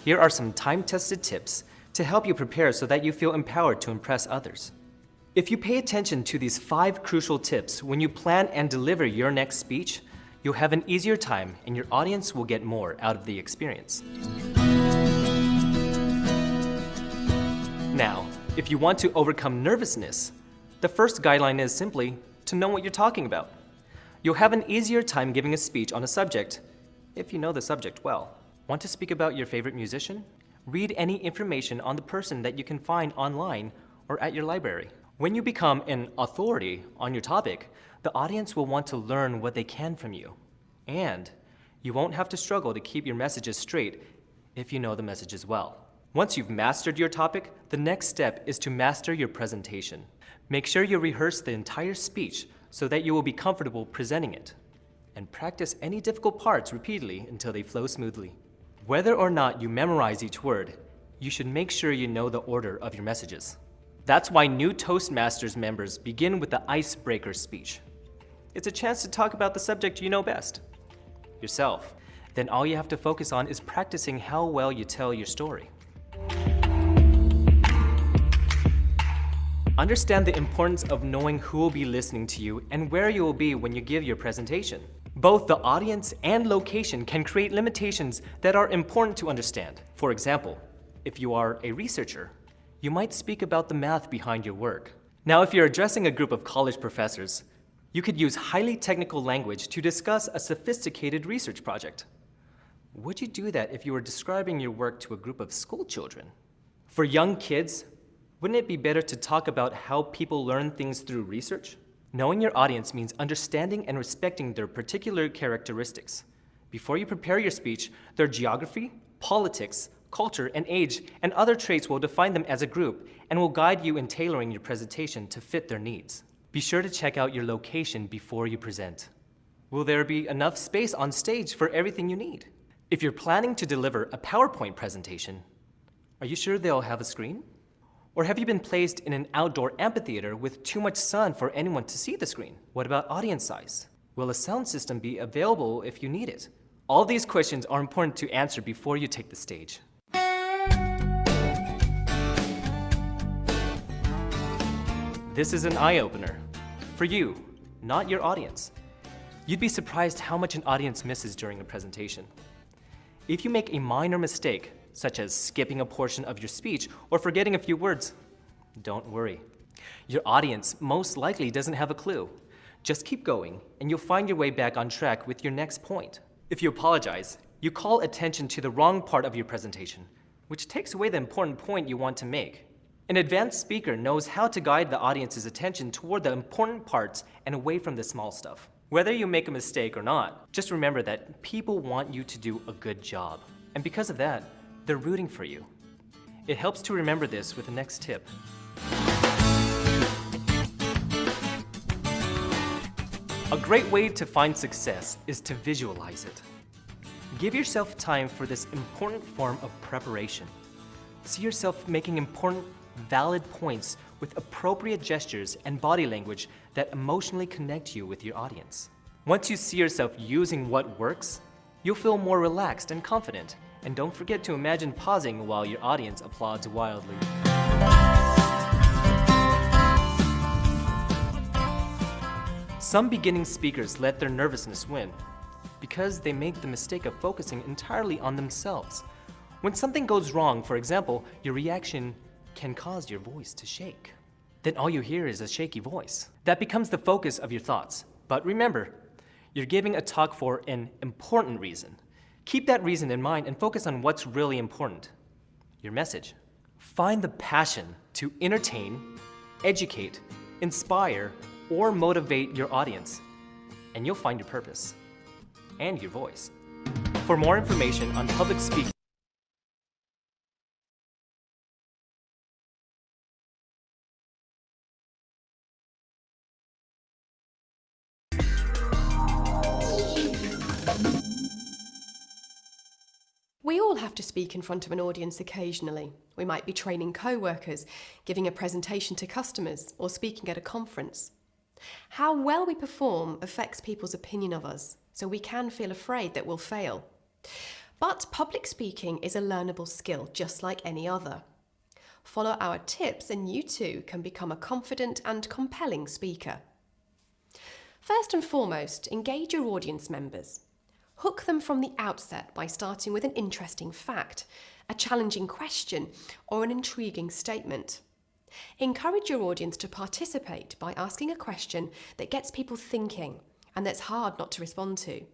Here are some time-tested tips to help you prepare so that you feel empowered to impress others. If you pay attention to these 5 crucial tips when you plan and deliver your next speech, you'll have an easier time and your audience will get more out of the experience. Now, if you want to overcome nervousness, the first guideline is simply to know what you're talking about. You'll have an easier time giving a speech on a subject if you know the subject well. Want to speak about your favorite musician? Read any information on the person that you can find online or at your library. When you become an authority on your topic, the audience will want to learn what they can from you. And you won't have to struggle to keep your messages straight if you know the messages well. Once you've mastered your topic, the next step is to master your presentation. Make sure you rehearse the entire speech so that you will be comfortable presenting it. And practice any difficult parts repeatedly until they flow smoothly. Whether or not you memorize each word, you should make sure you know the order of your messages. That's why new Toastmasters members begin with the icebreaker speech. It's a chance to talk about the subject you know best, yourself. Then all you have to focus on is practicing how well you tell your story. Understand the importance of knowing who will be listening to you and where you will be when you give your presentation. Both the audience and location can create limitations that are important to understand. For example, if you are a researcher, you might speak about the math behind your work. Now, if you're addressing a group of college professors, you could use highly technical language to discuss a sophisticated research project. Would you do that if you were describing your work to a group of school children? For young kids, wouldn't it be better to talk about how people learn things through research? Knowing your audience means understanding and respecting their particular characteristics. Before you prepare your speech, their geography, politics, culture, and age, and other traits will define them as a group and will guide you in tailoring your presentation to fit their needs. Be sure to check out your location before you present. Will there be enough space on stage for everything you need? If you're planning to deliver a PowerPoint presentation, are you sure they'll have a screen? Or have you been placed in an outdoor amphitheater with too much sun for anyone to see the screen? What about audience size? Will a sound system be available if you need it? All these questions are important to answer before you take the stage. This is an eye-opener. For you, not your audience. You'd be surprised how much an audience misses during a presentation. If you make a minor mistake, such as skipping a portion of your speech or forgetting a few words, don't worry. Your audience most likely doesn't have a clue. Just keep going, and you'll find your way back on track with your next point. If you apologize, you call attention to the wrong part of your presentation, which takes away the important point you want to make. An advanced speaker knows how to guide the audience's attention toward the important parts and away from the small stuff. Whether you make a mistake or not, just remember that people want you to do a good job. And because of that, they're rooting for you. It helps to remember this with the next tip. A great way to find success is to visualize it. Give yourself time for this important form of preparation. See yourself making important, valid points with appropriate gestures and body language that emotionally connect you with your audience. Once you see yourself using what works, you'll feel more relaxed and confident. And don't forget to imagine pausing while your audience applauds wildly. Some beginning speakers let their nervousness win because they make the mistake of focusing entirely on themselves. When something goes wrong, for example, your reaction can cause your voice to shake. Then all you hear is a shaky voice. That becomes the focus of your thoughts. But remember, you're giving a talk for an important reason. Keep that reason in mind and focus on what's really important, your message. Find the passion to entertain, educate, inspire, or motivate your audience, and you'll find your purpose and your voice. For more information on public speaking, We all have to speak in front of an audience occasionally. We might be training co-workers, giving a presentation to customers, or speaking at a conference. How well we perform affects people's opinion of us, so we can feel afraid that we'll fail. But public speaking is a learnable skill, just like any other. Follow our tips and you too can become a confident and compelling speaker. First and foremost, engage your audience members. Hook them from the outset by starting with an interesting fact, a challenging question, or an intriguing statement. Encourage your audience to participate by asking a question that gets people thinking and that's hard not to respond to.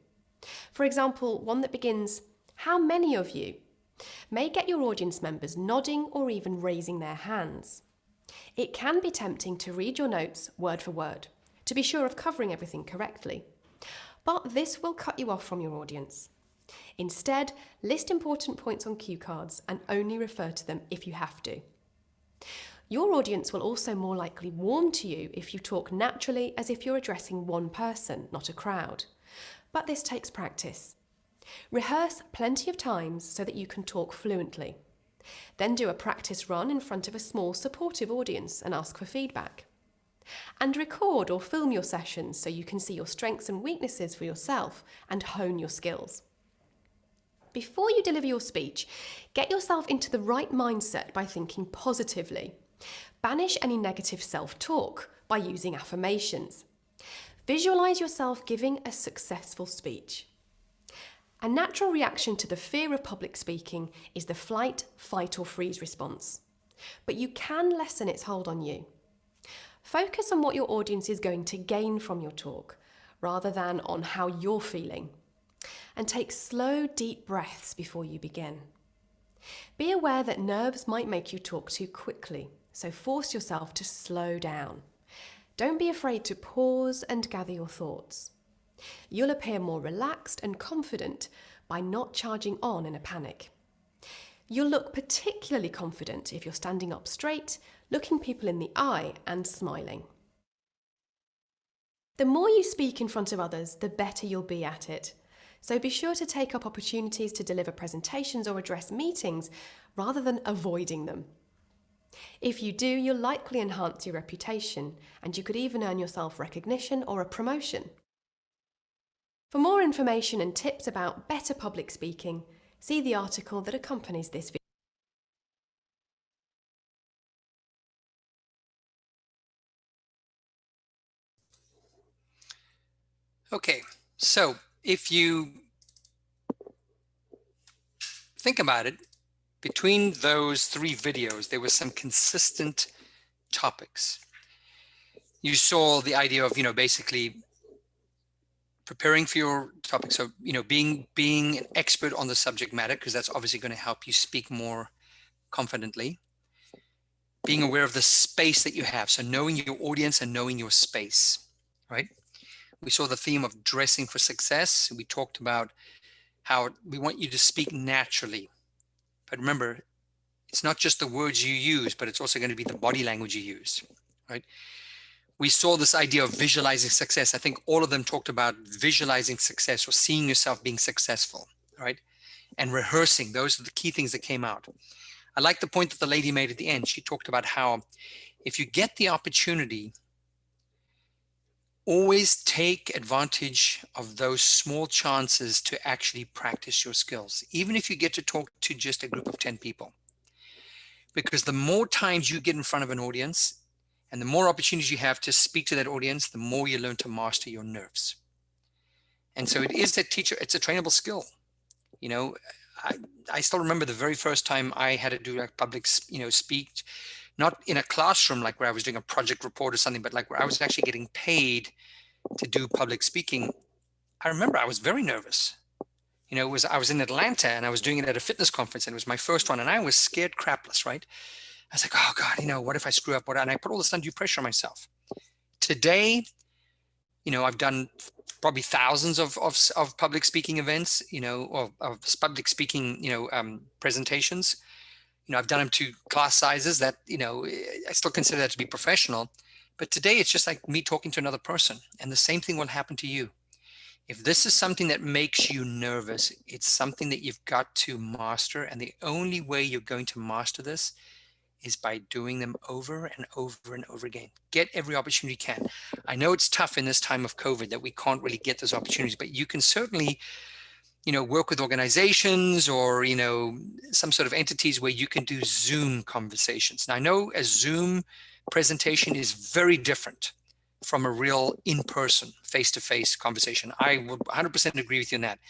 For example, one that begins, "How many of you?" may get your audience members nodding or even raising their hands. It can be tempting to read your notes word for word, to be sure of covering everything correctly. But this will cut you off from your audience. Instead, list important points on cue cards and only refer to them if you have to. Your audience will also more likely warm to you if you talk naturally as if you're addressing one person, not a crowd. But this takes practice. Rehearse plenty of times so that you can talk fluently. Then do a practice run in front of a small supportive audience and ask for feedback. And record or film your sessions so you can see your strengths and weaknesses for yourself and hone your skills. Before you deliver your speech, get yourself into the right mindset by thinking positively. Banish any negative self-talk by using affirmations. Visualize yourself giving a successful speech. A natural reaction to the fear of public speaking is the flight, fight or freeze response. But you can lessen its hold on you. Focus on what your audience is going to gain from your talk, rather than on how you're feeling. And take slow, deep breaths before you begin. Be aware that nerves might make you talk too quickly, so force yourself to slow down. Don't be afraid to pause and gather your thoughts. You'll appear more relaxed and confident by not charging on in a panic. You'll look particularly confident if you're standing up straight, looking people in the eye and smiling. The more you speak in front of others, the better you'll be at it. So be sure to take up opportunities to deliver presentations or address meetings rather than avoiding them. If you do, you'll likely enhance your reputation and you could even earn yourself recognition or a promotion. For more information and tips about better public speaking, see the article that accompanies this video. Okay, so if you think about it, between those three videos, there were some consistent topics. You saw the idea of, basically preparing for your topic. So, being an expert on the subject matter, because that's obviously going to help you speak more confidently. being aware of the space that you have. So knowing your audience and knowing your space, right? We saw the theme of dressing for success. We talked about how we want you to speak naturally. But remember, it's not just the words you use, but it's also going to be the body language you use, right? We saw this idea of visualizing success. I think all of them talked about visualizing success or seeing yourself being successful, right? And rehearsing. Those are the key things that came out. I like the point that the lady made at the end. She talked about how if you get the opportunity, always take advantage of those small chances to actually practice your skills, even if you get to talk to just a group of 10 people. Because the more times you get in front of an audience and the more opportunities you have to speak to that audience, the more you learn to master your nerves. And so it is that teacher, it's a trainable skill. You know, I still remember the very first time I had to do a public, speak, not in a classroom, like where I was doing a project report or something, but like where I was actually getting paid to do public speaking. I remember I was very nervous. I was in Atlanta and I was doing it at a fitness conference, and it was my first one, and I was scared crapless, right? I was like, oh God, what if I screw up? And I put all this undue pressure on myself. Today, I've done probably thousands of public speaking events, of public speaking, presentations. I've done them to class sizes that, I still consider that to be professional. But today it's just like me talking to another person, and the same thing will happen to you. If this is something that makes you nervous, it's something that you've got to master. And the only way you're going to master this is by doing them over and over and over again. Get every opportunity you can. I know it's tough in this time of COVID that we can't really get those opportunities, but you can certainly, work with organizations or, some sort of entities where you can do Zoom conversations. Now, I know a Zoom presentation is very different from a real in-person, face-to-face conversation. I would 100% agree with you on that.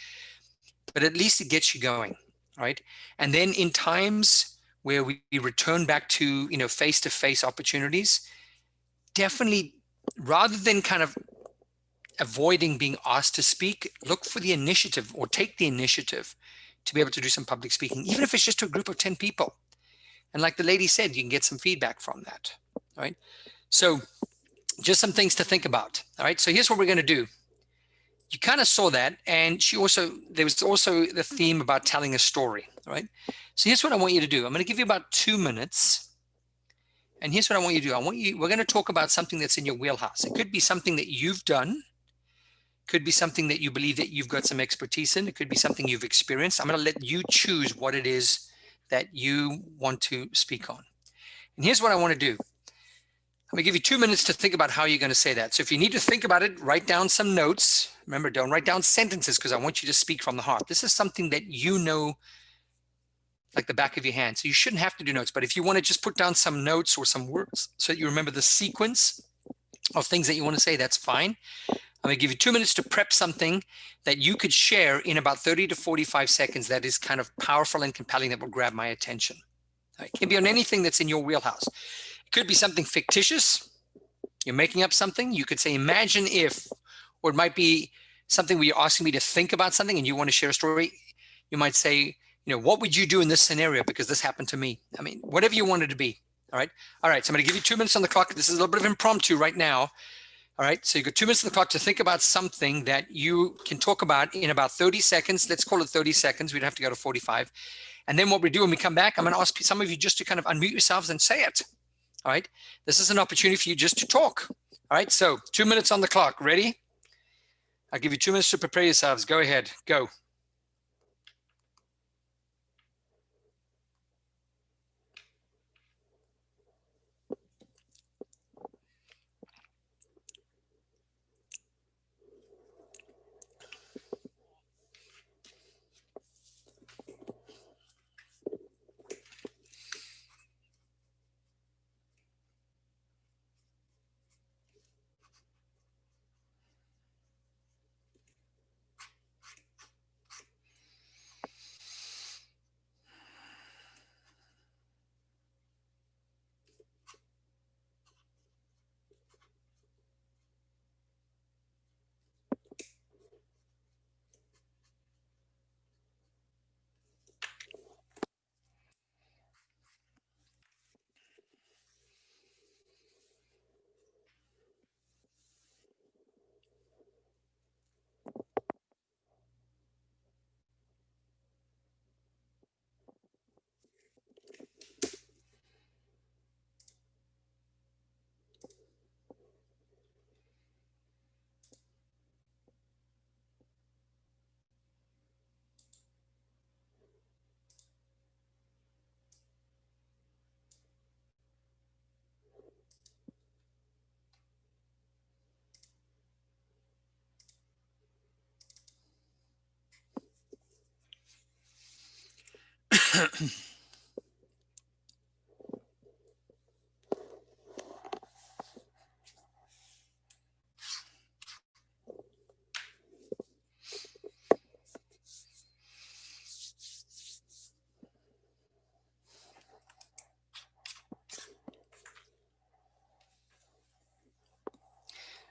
But at least it gets you going, right? And then in times where we return back to, face-to-face opportunities, definitely, rather than kind of avoiding being asked to speak, look for the initiative or take the initiative to be able to do some public speaking, even if it's just to a group of 10 people. And like the lady said, you can get some feedback from that, right? So just some things to think about. All right. So here's what we're going to do. You kind of saw that. And there was also the theme about telling a story. All right. So here's what I want you to do. I'm going to give you about 2 minutes. And here's what I want you to do. We're going to talk about something that's in your wheelhouse. It could be something that you've done. Could be something that you believe that you've got some expertise in. It could be something you've experienced. I'm going to let you choose what it is that you want to speak on. And here's what I want to do. I'm going to give you 2 minutes to think about how you're going to say that. So if you need to think about it, write down some notes. Remember, don't write down sentences because I want you to speak from the heart. This is something that you know like the back of your hand. So you shouldn't have to do notes. But if you want to just put down some notes or some words so that you remember the sequence of things that you want to say, that's fine. I'm going to give you 2 minutes to prep something that you could share in about 30 to 45 seconds that is kind of powerful and compelling that will grab my attention. It can be on anything that's in your wheelhouse. It could be something fictitious. You're making up something. You could say, imagine if, or it might be something where you're asking me to think about something and you want to share a story. You might say, what would you do in this scenario? Because this happened to me. I mean, whatever you want it to be. All right. All right. So I'm going to give you 2 minutes on the clock. This is a little bit of impromptu right now. All right. So you got 2 minutes on the clock to think about something that you can talk about in about 30 seconds. Let's call it 30 seconds. We'd have to go to 45. And then what we do when we come back, I'm going to ask some of you just to kind of unmute yourselves and say it. All right. This is an opportunity for you just to talk. All right. So 2 minutes on the clock. Ready? I'll give you 2 minutes to prepare yourselves. Go ahead. Go.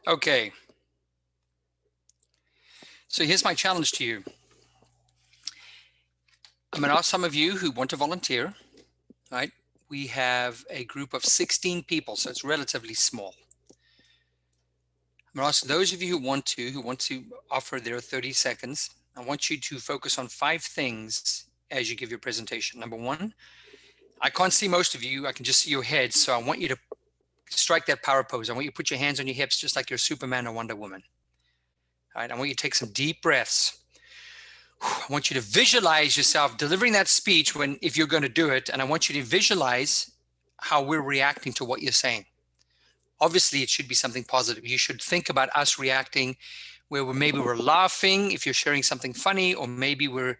Okay. So here's my challenge to you. I'm going to ask some of you who want to volunteer, right? We have a group of 16 people, so it's relatively small. I'm going to ask those of you who want to offer their 30 seconds. I want you to focus on 5 things as you give your presentation. Number 1, I can't see most of you. I can just see your heads. So I want you to strike that power pose. I want you to put your hands on your hips just like you're Superman or Wonder Woman. All right. I want you to take some deep breaths. I want you to visualize yourself delivering that speech if you're going to do it. And I want you to visualize how we're reacting to what you're saying. Obviously, it should be something positive. You should think about us reacting where maybe we're laughing if you're sharing something funny, or maybe we're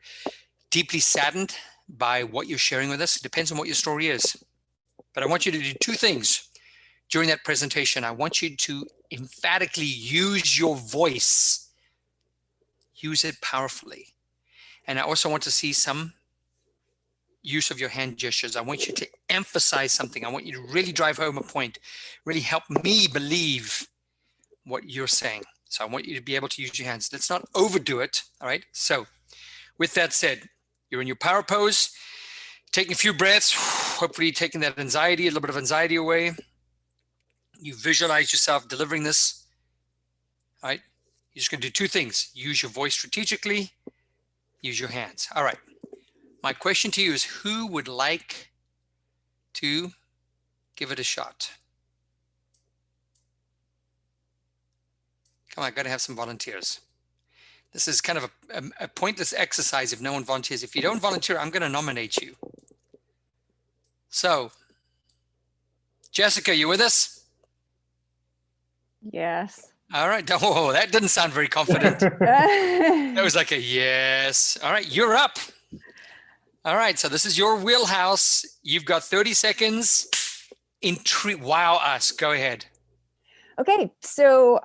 deeply saddened by what you're sharing with us. It depends on what your story is. But I want you to do 2 things during that presentation. I want you to emphatically use your voice. Use it powerfully. And I also want to see some use of your hand gestures. I want you to emphasize something. I want you to really drive home a point, really help me believe what you're saying. So I want you to be able to use your hands. Let's not overdo it. All right. So with that said, you're in your power pose, taking a few breaths, hopefully taking that anxiety, a little bit of anxiety away. You visualize yourself delivering this. All right. You're just going to do 2 things. Use your voice strategically, use your hands. All right. My question to you is, who would like to give it a shot? Come on, I got to have some volunteers. This is kind of a pointless exercise if no one volunteers. If you don't volunteer, I'm going to nominate you. So, Jessica, you with us? Yes. All right. Oh, that didn't sound very confident. That was like a yes. All right, you're up. All right, so this is your wheelhouse. You've got 30 seconds. Wow us. Go ahead. Okay, so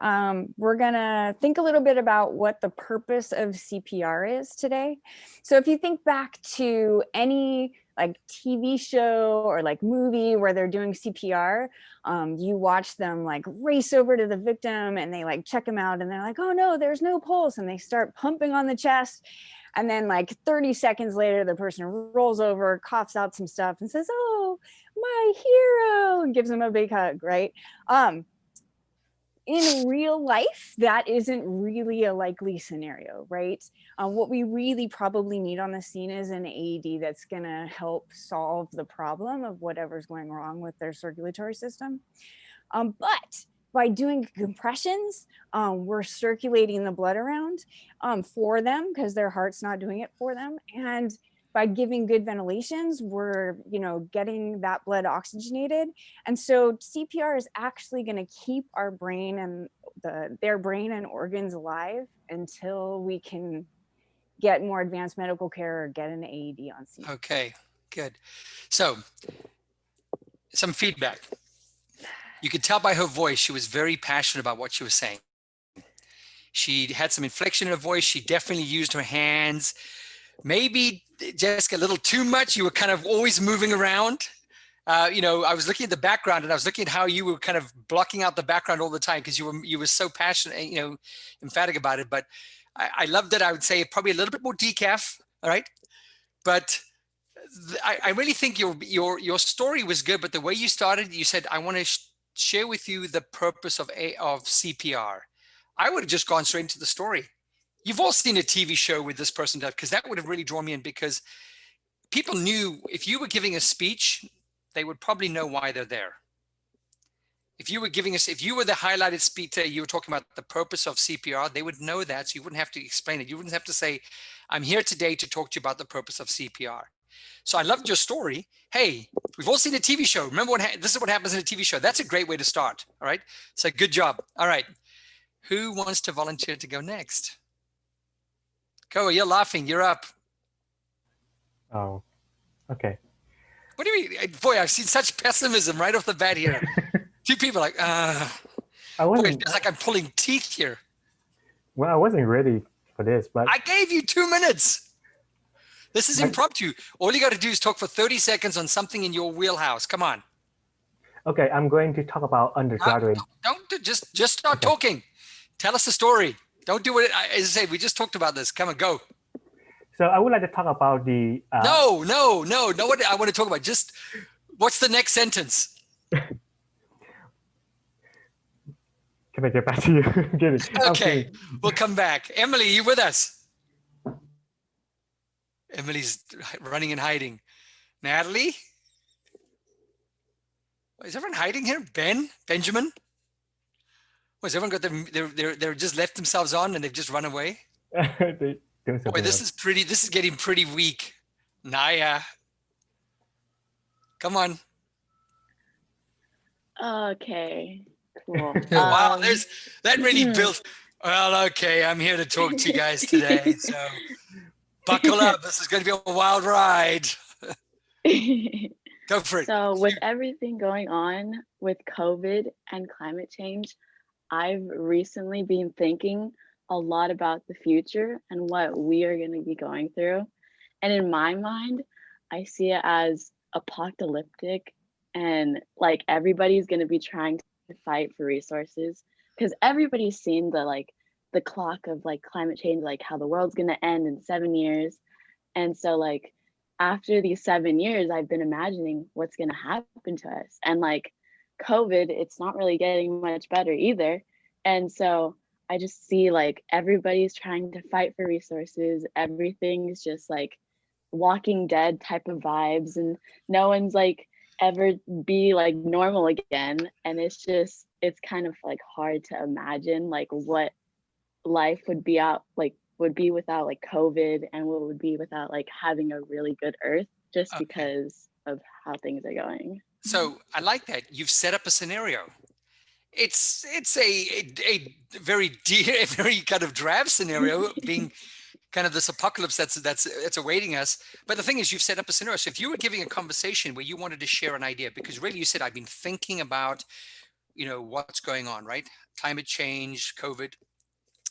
we're gonna think a little bit about what the purpose of CPR is today. So if you think back to any like TV show or like movie where they're doing CPR, you watch them like race over to the victim and they like check them out and they're like, oh no, there's no pulse. And they start pumping on the chest. And then like 30 seconds later, the person rolls over, coughs out some stuff and says, oh, my hero, and gives them a big hug, right? In real life, that isn't really a likely scenario, right? What we really probably need on the scene is an AED that's gonna help solve the problem of whatever's going wrong with their circulatory system. But by doing compressions, we're circulating the blood around for them because their heart's not doing it for them. And by giving good ventilations, we're getting that blood oxygenated. And so CPR is actually going to keep our brain and their brain and organs alive until we can get more advanced medical care or get an AED on scene. Okay, good. So some feedback. You could tell by her voice, she was very passionate about what she was saying. She had some inflection in her voice. She definitely used her hands. Maybe, Jessica, a little too much. You were kind of always moving around. I was looking at the background and I was looking at how you were kind of blocking out the background all the time because you were so passionate, emphatic about it. But I loved it. I would say probably a little bit more decaf. All right. But I really think your story was good. But the way you started, you said, I want to share with you the purpose of CPR. I would have just gone straight into the story. You've all seen a TV show with this person, because that would have really drawn me in, because people knew if you were giving a speech, they would probably know why they're there. If you were the highlighted speaker, you were talking about the purpose of CPR, they would know that, so you wouldn't have to explain it. You wouldn't have to say, I'm here today to talk to you about the purpose of CPR. So I loved your story. Hey, we've all seen a TV show. Remember this is what happens in a TV show. That's a great way to start. All right. So good job. All right. Who wants to volunteer to go next? Go, you're laughing. You're up. Oh, Okay. What do you mean? Boy, I've seen such pessimism right off the bat here. Two people like, I boy, it wasn't, feels like I'm pulling teeth here. well, I wasn't ready for this, but I gave you 2 minutes. This is But- impromptu. All you got to do is talk for 30 seconds on something in your wheelhouse. Come on. okay, I'm going to talk about undergraduate. Just start Okay. talking. Tell us the story. Don't do it. As I say, we just talked about this. Come on, go. So I would like to talk about the No. What I want to talk about. Just what's the next sentence? Can I get back to you? Get it? Okay, we'll come back. Emily, you with us? Emily's running and hiding. Natalie? Is everyone hiding here? Benjamin? Was everyone got they're just left themselves on and they've just run away? They doing Boy, something this else. is getting pretty weak. Naya. Come on. Okay, cool. Wow, that really built. Well, okay, I'm here to talk to you guys today. So buckle up. This is going to be a wild ride. Go for it. So with everything going on with COVID and climate change, I've recently been thinking a lot about the future and what we are going to be going through. And in my mind, I see it as apocalyptic, and like everybody's going to be trying to fight for resources because everybody's seen the clock of like climate change, like how the world's going to end in 7 years. And so like after these 7 years, I've been imagining what's going to happen to us. And like COVID, it's not really getting much better either. And so I just see like everybody's trying to fight for resources. Everything's just like Walking Dead type of vibes, and no one's like ever be like normal again. And it's kind of like hard to imagine like what life would be without like COVID, and what would be without like having a really good earth, just Okay. because of how things are going. So I like that you've set up a scenario. It's a very a very kind of drab scenario, being kind of this apocalypse that's awaiting us. But the thing is, you've set up a scenario. So if you were giving a conversation where you wanted to share an idea, because really you said, I've been thinking about, what's going on, right? Climate change, COVID.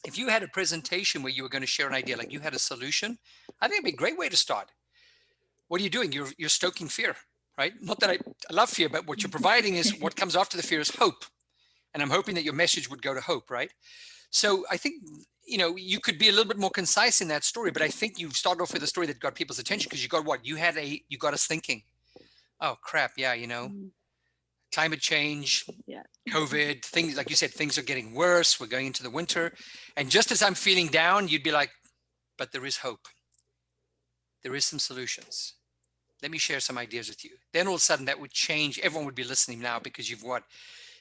If you had a presentation where you were going to share an idea, like you had a solution, I think it'd be a great way to start. What are you doing? You're stoking fear, right? Not that I love fear, but what you're providing is what comes after the fear is hope. And I'm hoping that your message would go to hope, right? So I think, you could be a little bit more concise in that story, but I think you've started off with a story that got people's attention because you got what? You got us thinking, oh crap, yeah, climate change, Yeah. COVID, things, like you said, things are getting worse. We're going into the winter. And just as I'm feeling down, you'd be like, but there is hope. There is some solutions. Let me share some ideas with you. Then all of a sudden that would change. Everyone would be listening now because you've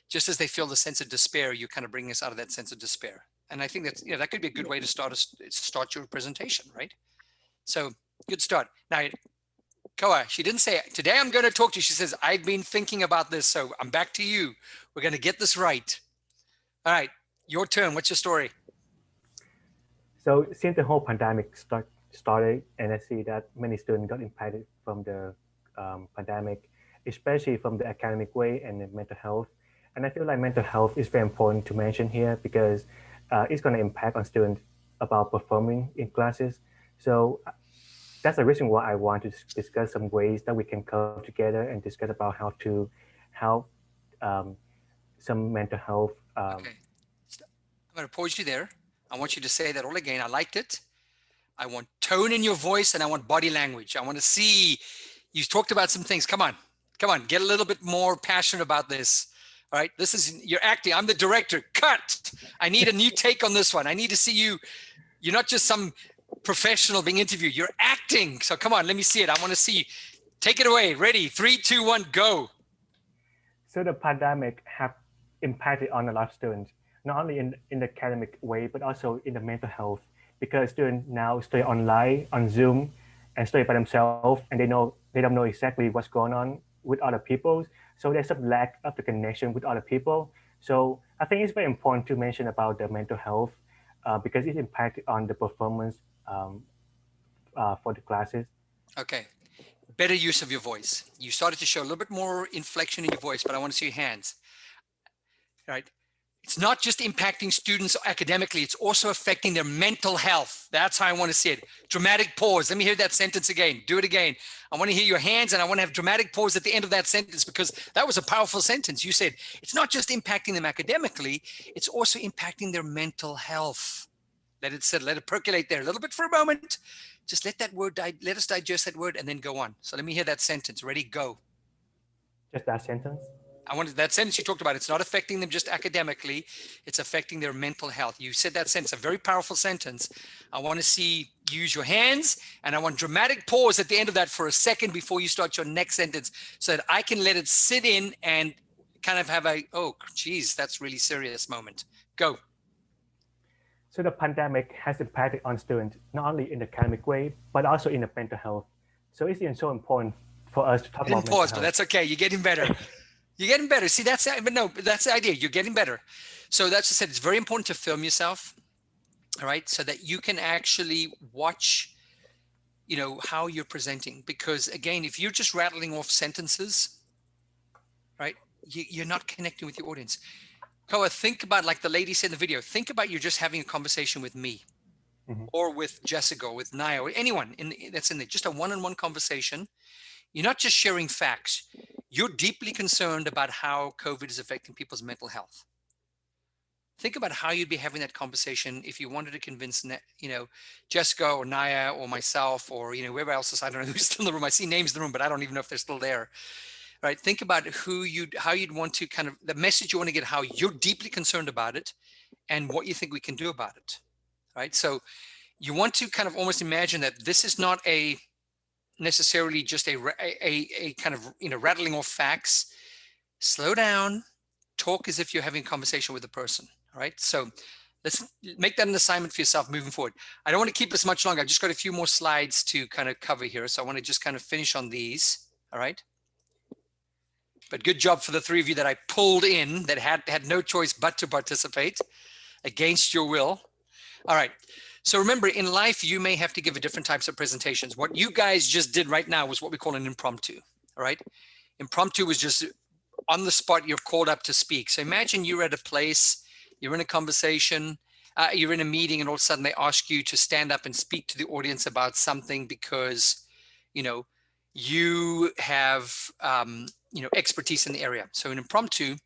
just as they feel the sense of despair, you're kind of bringing us out of that sense of despair. And I think that's, that could be a good way to start your presentation, right? So good start. Now, Koa, she didn't say, today I'm going to talk to you. She says, I've been thinking about this. So I'm back to you. We're going to get this right. All right. Your turn. What's your story? So since the whole pandemic started, and I see that many students got impacted from the pandemic, especially from the academic way and the mental health. And I feel like mental health is very important to mention here because it's going to impact on students about performing in classes. So that's the reason why I want to discuss some ways that we can come together and discuss about how to help some mental health. Okay. I'm going to pause you there. I want you to say that all again. I liked it. I want tone in your voice and I want body language. I want to see, you talked about some things. Come on, get a little bit more passionate about this. All right, you're acting. I'm the director. Cut. I need a new take on this one. I need to see you. You're not just some professional being interviewed. You're acting. So come on, let me see it. I want to see you. Take it away. Ready? 3, 2, 1, go. So the pandemic have impacted on a lot of students, not only in the academic way, but also in the mental health, because students now study online on Zoom and study by themselves, and they don't know exactly what's going on with other people. So there's some lack of the connection with other people. So I think it's very important to mention about the mental health because it impacted on the performance for the classes. Okay. Better use of your voice. You started to show a little bit more inflection in your voice, but I want to see your hands. All right. It's not just impacting students academically, it's also affecting their mental health. That's how I want to see it. Dramatic pause. Let me hear that sentence again. Do it again. I want to hear your hands, and I want to have dramatic pause at the end of that sentence, because that was a powerful sentence. You said it's not just impacting them academically, it's also impacting their mental health. Let it sit, let it percolate there a little bit for a moment. Just let that word, let us digest that word and then go on. So let me hear that sentence. Ready, go. Just that sentence. I wanted that sentence you talked about. It's not affecting them just academically. It's affecting their mental health. You said that sentence, a very powerful sentence. I want to see you use your hands, and I want dramatic pause at the end of that for a second before you start your next sentence, so that I can let it sit in and kind of have a, oh, geez, that's really serious moment. Go. So the pandemic has impacted on students, not only in the academic way, but also in the mental health. So it's so important for us to talk about mental pause, health. but that's okay. You're getting better. You're getting better. See, that's, but no, that's the idea. You're getting better. So that's just said, it's very important to film yourself, all right, so that you can actually watch, you know, how you're presenting. Because again, if you're just rattling off sentences, right, you're not connecting with your audience. Koa, think about, like the lady said in the video, think about you're just having a conversation with me, or with Jessica, or with Naya, or anyone that's in there, just a one-on-one conversation. You're not just sharing facts. You're deeply concerned about how COVID is affecting people's mental health. Think about how you'd be having that conversation if you wanted to convince, you know, Jessica or Naya or myself, or, you know, whoever else is, I don't know who's still in the room. I see names in the room, but I don't even know if they're still there. Right? Think about how you'd want to kind of, the message you want to get, how you're deeply concerned about it, and what you think we can do about it. Right? So you want to kind of almost imagine that this is not a necessarily just a kind of, you know, rattling off facts. Slow down, talk as if you're having a conversation with a person. All right. So let's make that an assignment for yourself moving forward. I don't want to keep this much longer. I've just got a few more slides to kind of cover here. So I want to just kind of finish on these. All right. But good job for the three of you that I pulled in that had no choice but to participate against your will. All right. So remember, in life, you may have to give different types of presentations. What you guys just did right now was what we call an impromptu. All right. Impromptu was just on the spot. You're called up to speak. So imagine you're at a place, you're in a conversation, you're in a meeting, and all of a sudden they ask you to stand up and speak to the audience about something because, you know, you have, you know, expertise in the area. So an impromptu,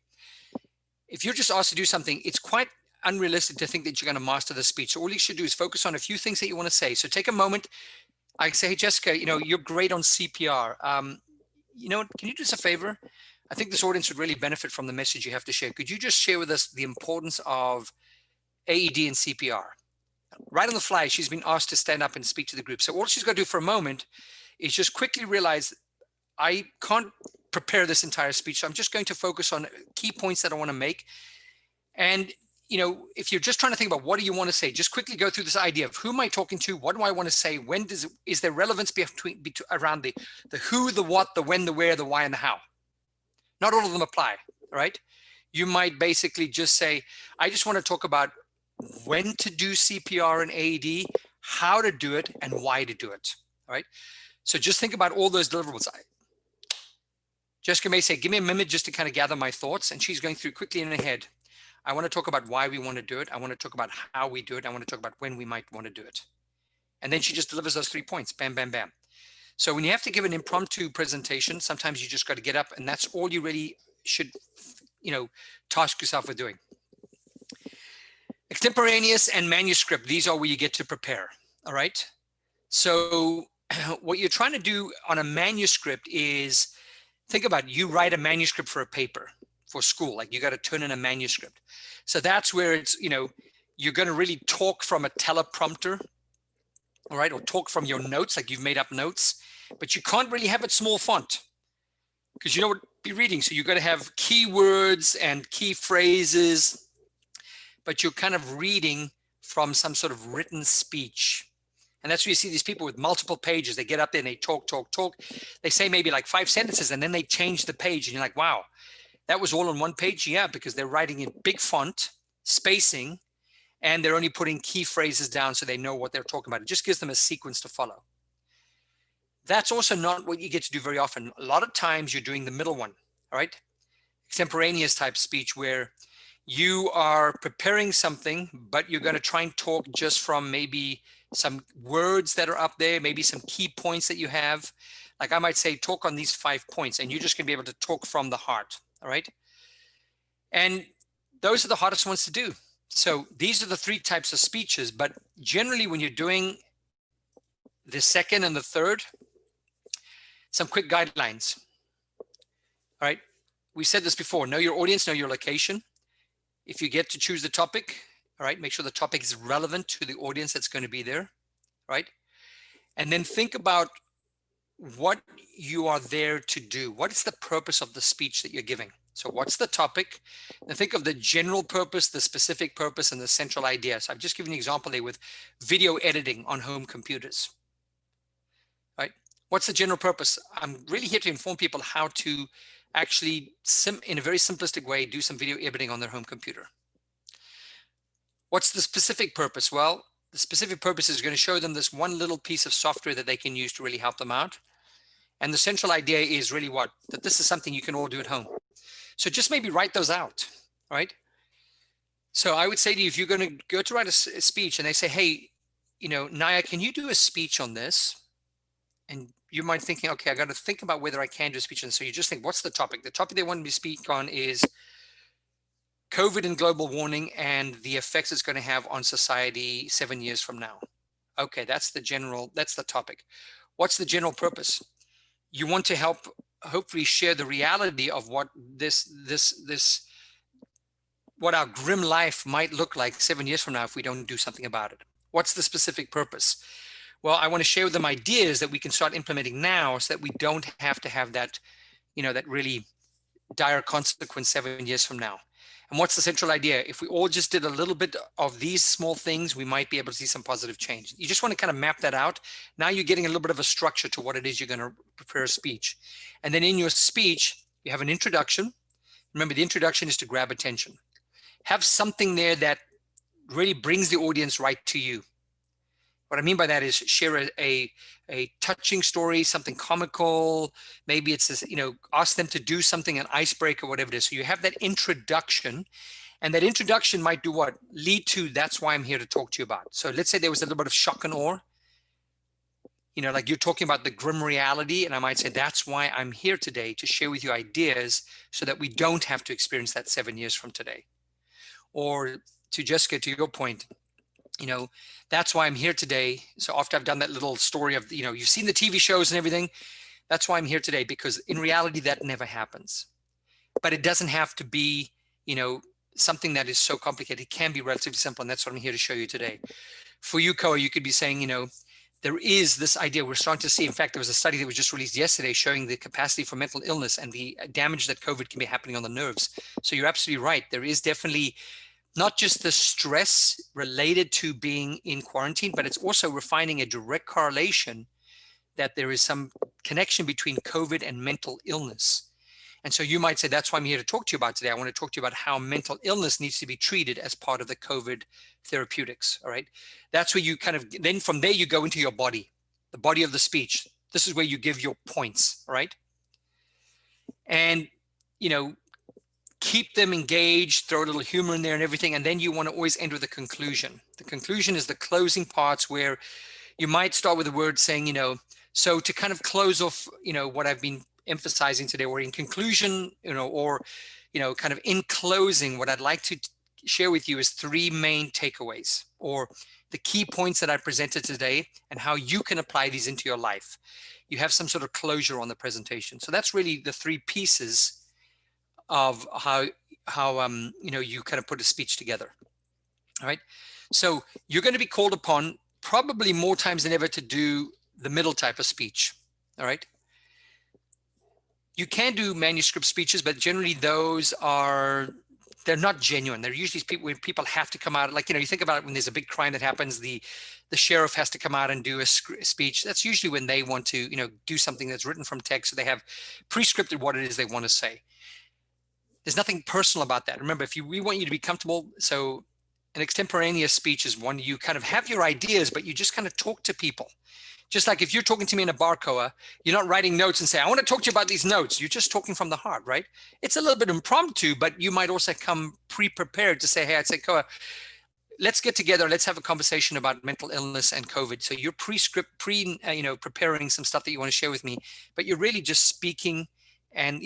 if you're just asked to do something, it's quite unrealistic to think that you're going to master the speech. So all you should do is focus on a few things that you want to say. So take a moment. I say, hey, Jessica, you know, you're great on CPR. You know, can you do us a favor? I think this audience would really benefit from the message you have to share. Could you just share with us the importance of AED and CPR? Right on the fly, she's been asked to stand up and speak to the group. So all she's got to do for a moment is just quickly realize, I can't prepare this entire speech. So I'm just going to focus on key points that I want to make. And, you know, if you're just trying to think about what do you want to say, just quickly go through this idea of who am I talking to? What do I want to say? When is there relevance around the who, the what, the when, the where, the why, and the how? Not all of them apply, right? You might basically just say, I just want to talk about when to do CPR and AED, how to do it, and why to do it, right? So just think about all those deliverables. Jessica may say, give me a minute just to kind of gather my thoughts. And she's going through quickly in her head. I want to talk about why we want to do it. I want to talk about how we do it. I want to talk about when we might want to do it. And then she just delivers those 3 points, bam, bam, bam. So when you have to give an impromptu presentation, sometimes you just got to get up, and that's all you really should, you know, task yourself with doing. Extemporaneous and manuscript, these are where you get to prepare, all right? So what you're trying to do on a manuscript is, think about, you write a manuscript for a paper for school, like you got to turn in a manuscript. So that's where it's, you know, you're going to really talk from a teleprompter, all right, or talk from your notes, like you've made up notes, but you can't really have it small font because you know what you're reading. So you've got to have keywords and key phrases, but you're kind of reading from some sort of written speech. And that's where you see these people with multiple pages. They get up there and they talk. They say maybe like 5 sentences and then they change the page. And you're like, wow, that was all on one page? Yeah, because they're writing in big font, spacing, and they're only putting key phrases down so they know what they're talking about. It just gives them a sequence to follow. That's also not what you get to do very often. A lot of times you're doing the middle one, all right? Extemporaneous type speech where you are preparing something, but you're going to try and talk just from maybe some words that are up there, maybe some key points that you have. Like I might say, talk on these 5 points, and you're just going to be able to talk from the heart, all right? And those are the hardest ones to do. So these are the 3 types of speeches, but generally when you're doing the second and the third, some quick guidelines, all right? We said this before, know your audience, know your location. If you get to choose the topic, all right, make sure the topic is relevant to the audience that's going to be there, right? And then think about what you are there to do. What is the purpose of the speech that you're giving? So what's the topic? And think of the general purpose, the specific purpose, and the central idea. So I've just given an example there with video editing on home computers, right? What's the general purpose? I'm really here to inform people how to actually, in a very simplistic way, do some video editing on their home computer. What's the specific purpose? Well, the specific purpose is going to show them this one little piece of software that they can use to really help them out. And the central idea is really what? That this is something you can all do at home. So just maybe write those out, right? So I would say to you, if you're going to go to write a speech and they say, hey, you know, Naya, can you do a speech on this? And you might be thinking, okay, I got to think about whether I can do a speech. And so you just think, what's the topic? The topic they want me to speak on is COVID and global warming and the effects it's going to have on society 7 years from now. Okay, that's the topic. What's the general purpose? You want to help hopefully share the reality of what what our grim life might look like 7 years from now if we don't do something about it. What's the specific purpose? Well, I want to share with them ideas that we can start implementing now so that we don't have to have that, you know, that really dire consequence 7 years from now. And what's the central idea? If we all just did a little bit of these small things, we might be able to see some positive change. You just want to kind of map that out. Now you're getting a little bit of a structure to what it is you're going to prepare a speech. And then in your speech, you have an introduction. Remember, the introduction is to grab attention. Have something there that really brings the audience right to you. What I mean by that is share a touching story, something comical. Maybe it's this, you know, ask them to do something, an icebreaker, whatever it is. So you have that introduction, and that introduction might do what? Lead to, that's why I'm here to talk to you about. So let's say there was a little bit of shock and awe. You know, like you're talking about the grim reality, and I might say, that's why I'm here today, to share with you ideas so that we don't have to experience that 7 years from today. Or to Jessica, to your point, you know, that's why I'm here today. So after I've done that little story of, you know, you've seen the TV shows and everything, that's why I'm here today, because in reality, that never happens. But it doesn't have to be, you know, something that is so complicated. It can be relatively simple. And that's what I'm here to show you today. For you, Koa, you could be saying, you know, there is this idea we're starting to see. In fact, there was a study that was just released yesterday showing the capacity for mental illness and the damage that COVID can be happening on the nerves. So you're absolutely right. There is definitely not just the stress related to being in quarantine, but it's also we're finding a direct correlation that there is some connection between COVID and mental illness. And so you might say, that's why I'm here to talk to you about today. I want to talk to you about how mental illness needs to be treated as part of the COVID therapeutics, all right? That's where you kind of, then from there you go into your body, the body of the speech. This is where you give your points, all right? And, you know, keep them engaged, throw a little humor in there and everything. And then you want to always end with a conclusion. The conclusion is the closing parts where you might start with a word saying, you know, so to kind of close off, you know, what I've been emphasizing today, or in conclusion, you know, or, you know, kind of in closing, what I'd like to share with you is 3 main takeaways, or the key points that I presented today and how you can apply these into your life. You have some sort of closure on the presentation. So that's really the 3 pieces of how you know, you kind of put a speech together. All right. So you're going to be called upon probably more times than ever to do the middle type of speech. All right. You can do manuscript speeches, but generally those are, they're not genuine. They're usually people where people have to come out, like, you know, you think about it when there's a big crime that happens, the sheriff has to come out and do a speech. That's usually when they want to, you know, do something that's written from text. So they have pre-scripted what it is they want to say. There's nothing personal about that. Remember, we want you to be comfortable. So an extemporaneous speech is one you kind of have your ideas, but you just kind of talk to people. Just like if you're talking to me in a bar, Koa, you're not writing notes and say, I want to talk to you about these notes. You're just talking from the heart, right? It's a little bit impromptu, but you might also come pre-prepared to say, hey, I'd say, Koa, let's get together. Let's have a conversation about mental illness and COVID. So you're preparing some stuff that you want to share with me, but you're really just speaking and,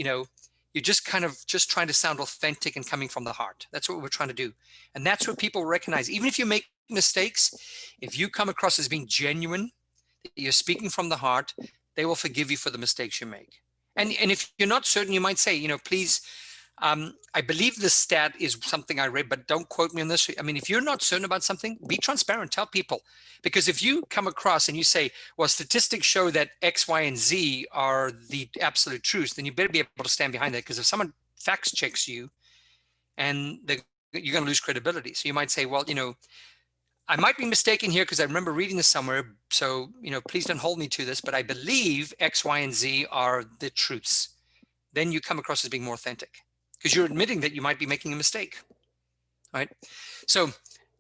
you're just kind of just trying to sound authentic and coming from the heart. That's what we're trying to do. And that's what people recognize. Even if you make mistakes, if you come across as being genuine, you're speaking from the heart, they will forgive you for the mistakes you make. And if you're not certain, you might say, please, I believe this stat is something I read, but don't quote me on this. I mean, if you're not certain about something, be transparent, tell people. Because if you come across and you say, well, statistics show that X, Y, and Z are the absolute truth, then you better be able to stand behind that. Because if someone fact checks you, and you're going to lose credibility. So you might say, well, I might be mistaken here because I remember reading this somewhere. So, please don't hold me to this, but I believe X, Y, and Z are the truths. Then you come across as being more authentic because you're admitting that you might be making a mistake, right? So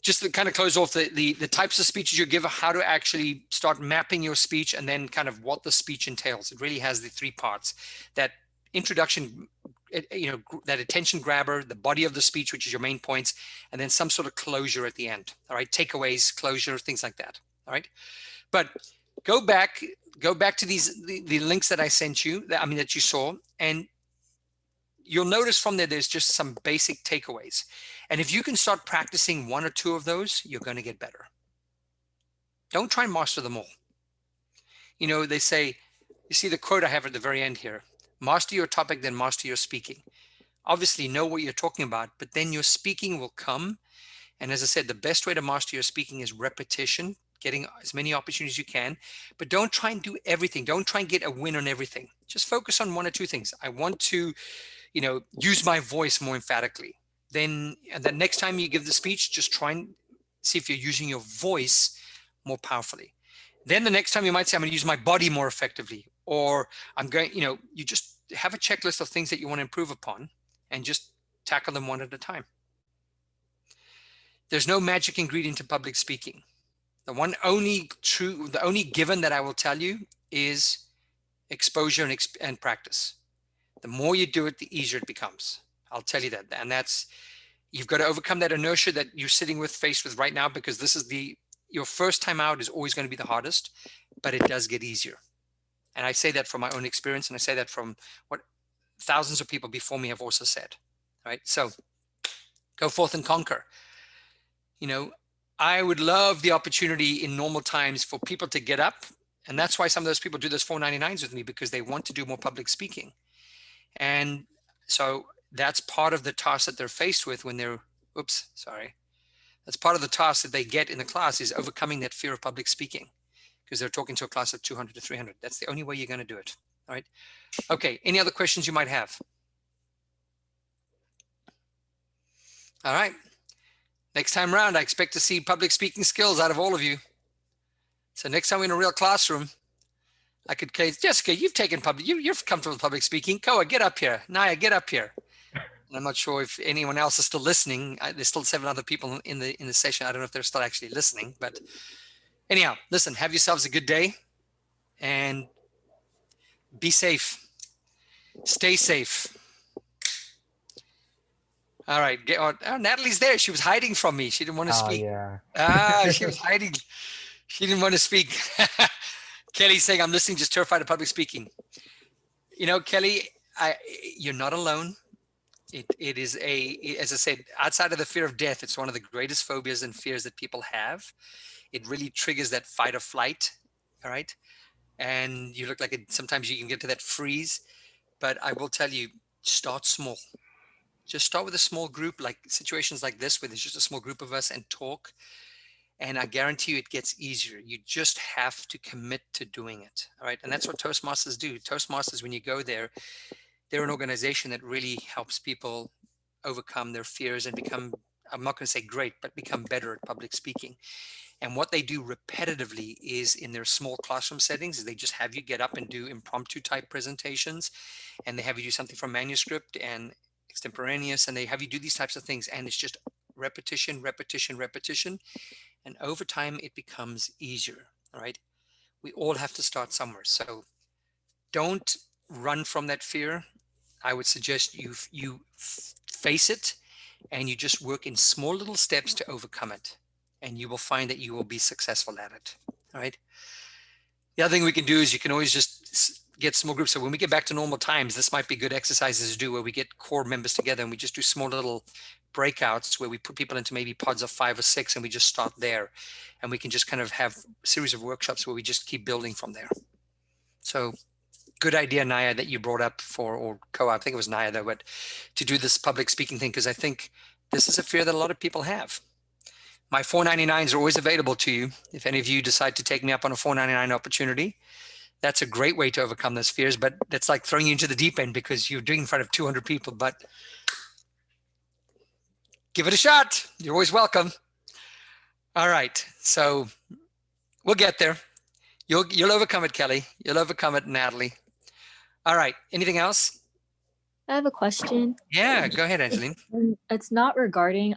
just to kind of close off the types of speeches you give, how to actually start mapping your speech, and then kind of what the speech entails. It really has the three parts: that introduction, that attention grabber, the body of the speech, which is your main points, and then some sort of closure at the end. All right, takeaways, closure, things like that. All right, but go back to the links that I sent you, that you saw, and you'll notice from there's just some basic takeaways. And if you can start practicing one or two of those, you're going to get better. Don't try and master them all. They say, you see the quote I have at the very end here: master your topic, then master your speaking. Obviously know what you're talking about, but then your speaking will come. And as I said, the best way to master your speaking is repetition, getting as many opportunities as you can, but don't try and do everything. Don't try and get a win on everything. Just focus on one or two things. I want to, use my voice more emphatically. Then the next time you give the speech, just try and see if you're using your voice more powerfully. Then the next time you might say, I'm going to use my body more effectively, or I'm going, you just have a checklist of things that you want to improve upon and just tackle them one at a time. There's no magic ingredient to public speaking. The only given that I will tell you is exposure and practice. The more you do it, the easier it becomes. I'll tell you that. And you've got to overcome that inertia that you're faced with right now, because this is your first time out is always going to be the hardest, but it does get easier. And I say that from my own experience, and I say that from what thousands of people before me have also said, right? So go forth and conquer. I would love the opportunity in normal times for people to get up. And that's why some of those people do those 499s with me, because they want to do more public speaking. And so that's part of the task that they're faced with when they're, that's part of the task that they get in the class, is overcoming that fear of public speaking, because they're talking to a class of 200 to 300. That's the only way you're going to do it. All right. Okay. Any other questions you might have? All right. Next time around, I expect to see public speaking skills out of all of you. So next time we're in a real classroom, I could say, Jessica, you've taken you're comfortable with public speaking. Koa, get up here. Naya, get up here. And I'm not sure if anyone else is still listening. There's still 7 other people in the session. I don't know if they're still actually listening, but anyhow, listen, have yourselves a good day and be safe. Stay safe. All right. Natalie's there. She was hiding from me. She didn't want to speak. Yeah. She was hiding. She didn't want to speak. Kelly's saying, I'm listening, just terrified of public speaking. Kelly, you're not alone. It is as I said, outside of the fear of death, it's one of the greatest phobias and fears that people have. It really triggers that fight or flight. All right. And you look like sometimes you can get to that freeze, but I will tell you, start small. Just start with a small group, like situations like this, where there's just a small group of us, and talk. And I guarantee you it gets easier. You just have to commit to doing it. All right. And that's what Toastmasters do. Toastmasters, when you go there, they're an organization that really helps people overcome their fears and become, I'm not going to say great, but become better at public speaking. And what they do repetitively is, in their small classroom settings, is they just have you get up and do impromptu type presentations, and they have you do something from manuscript and extemporaneous, and they have you do these types of things. And it's just repetition, repetition, repetition. And over time, it becomes easier. All right. We all have to start somewhere. So don't run from that fear. I would suggest you face it and you just work in small little steps to overcome it. And you will find that you will be successful at it. All right. The other thing we can do is you can always just get small groups. So when we get back to normal times, this might be good exercises to do where we get core members together and we just do small little breakouts where we put people into maybe pods of 5 or 6 and we just start there. And we can just kind of have a series of workshops where we just keep building from there. So good idea, Naya, that you brought up or I think it was Naya though, but to do this public speaking thing, because I think this is a fear that a lot of people have. My $4.99s are always available to you. If any of you decide to take me up on a $4.99 opportunity, that's a great way to overcome those fears, but that's like throwing you into the deep end because you're doing in front of 200 people, but give it a shot. You're always welcome. All right. So we'll get there. You'll overcome it, Kelly. You'll overcome it, Natalie. All right. Anything else? I have a question. Yeah, go ahead, Angeline. It's not regarding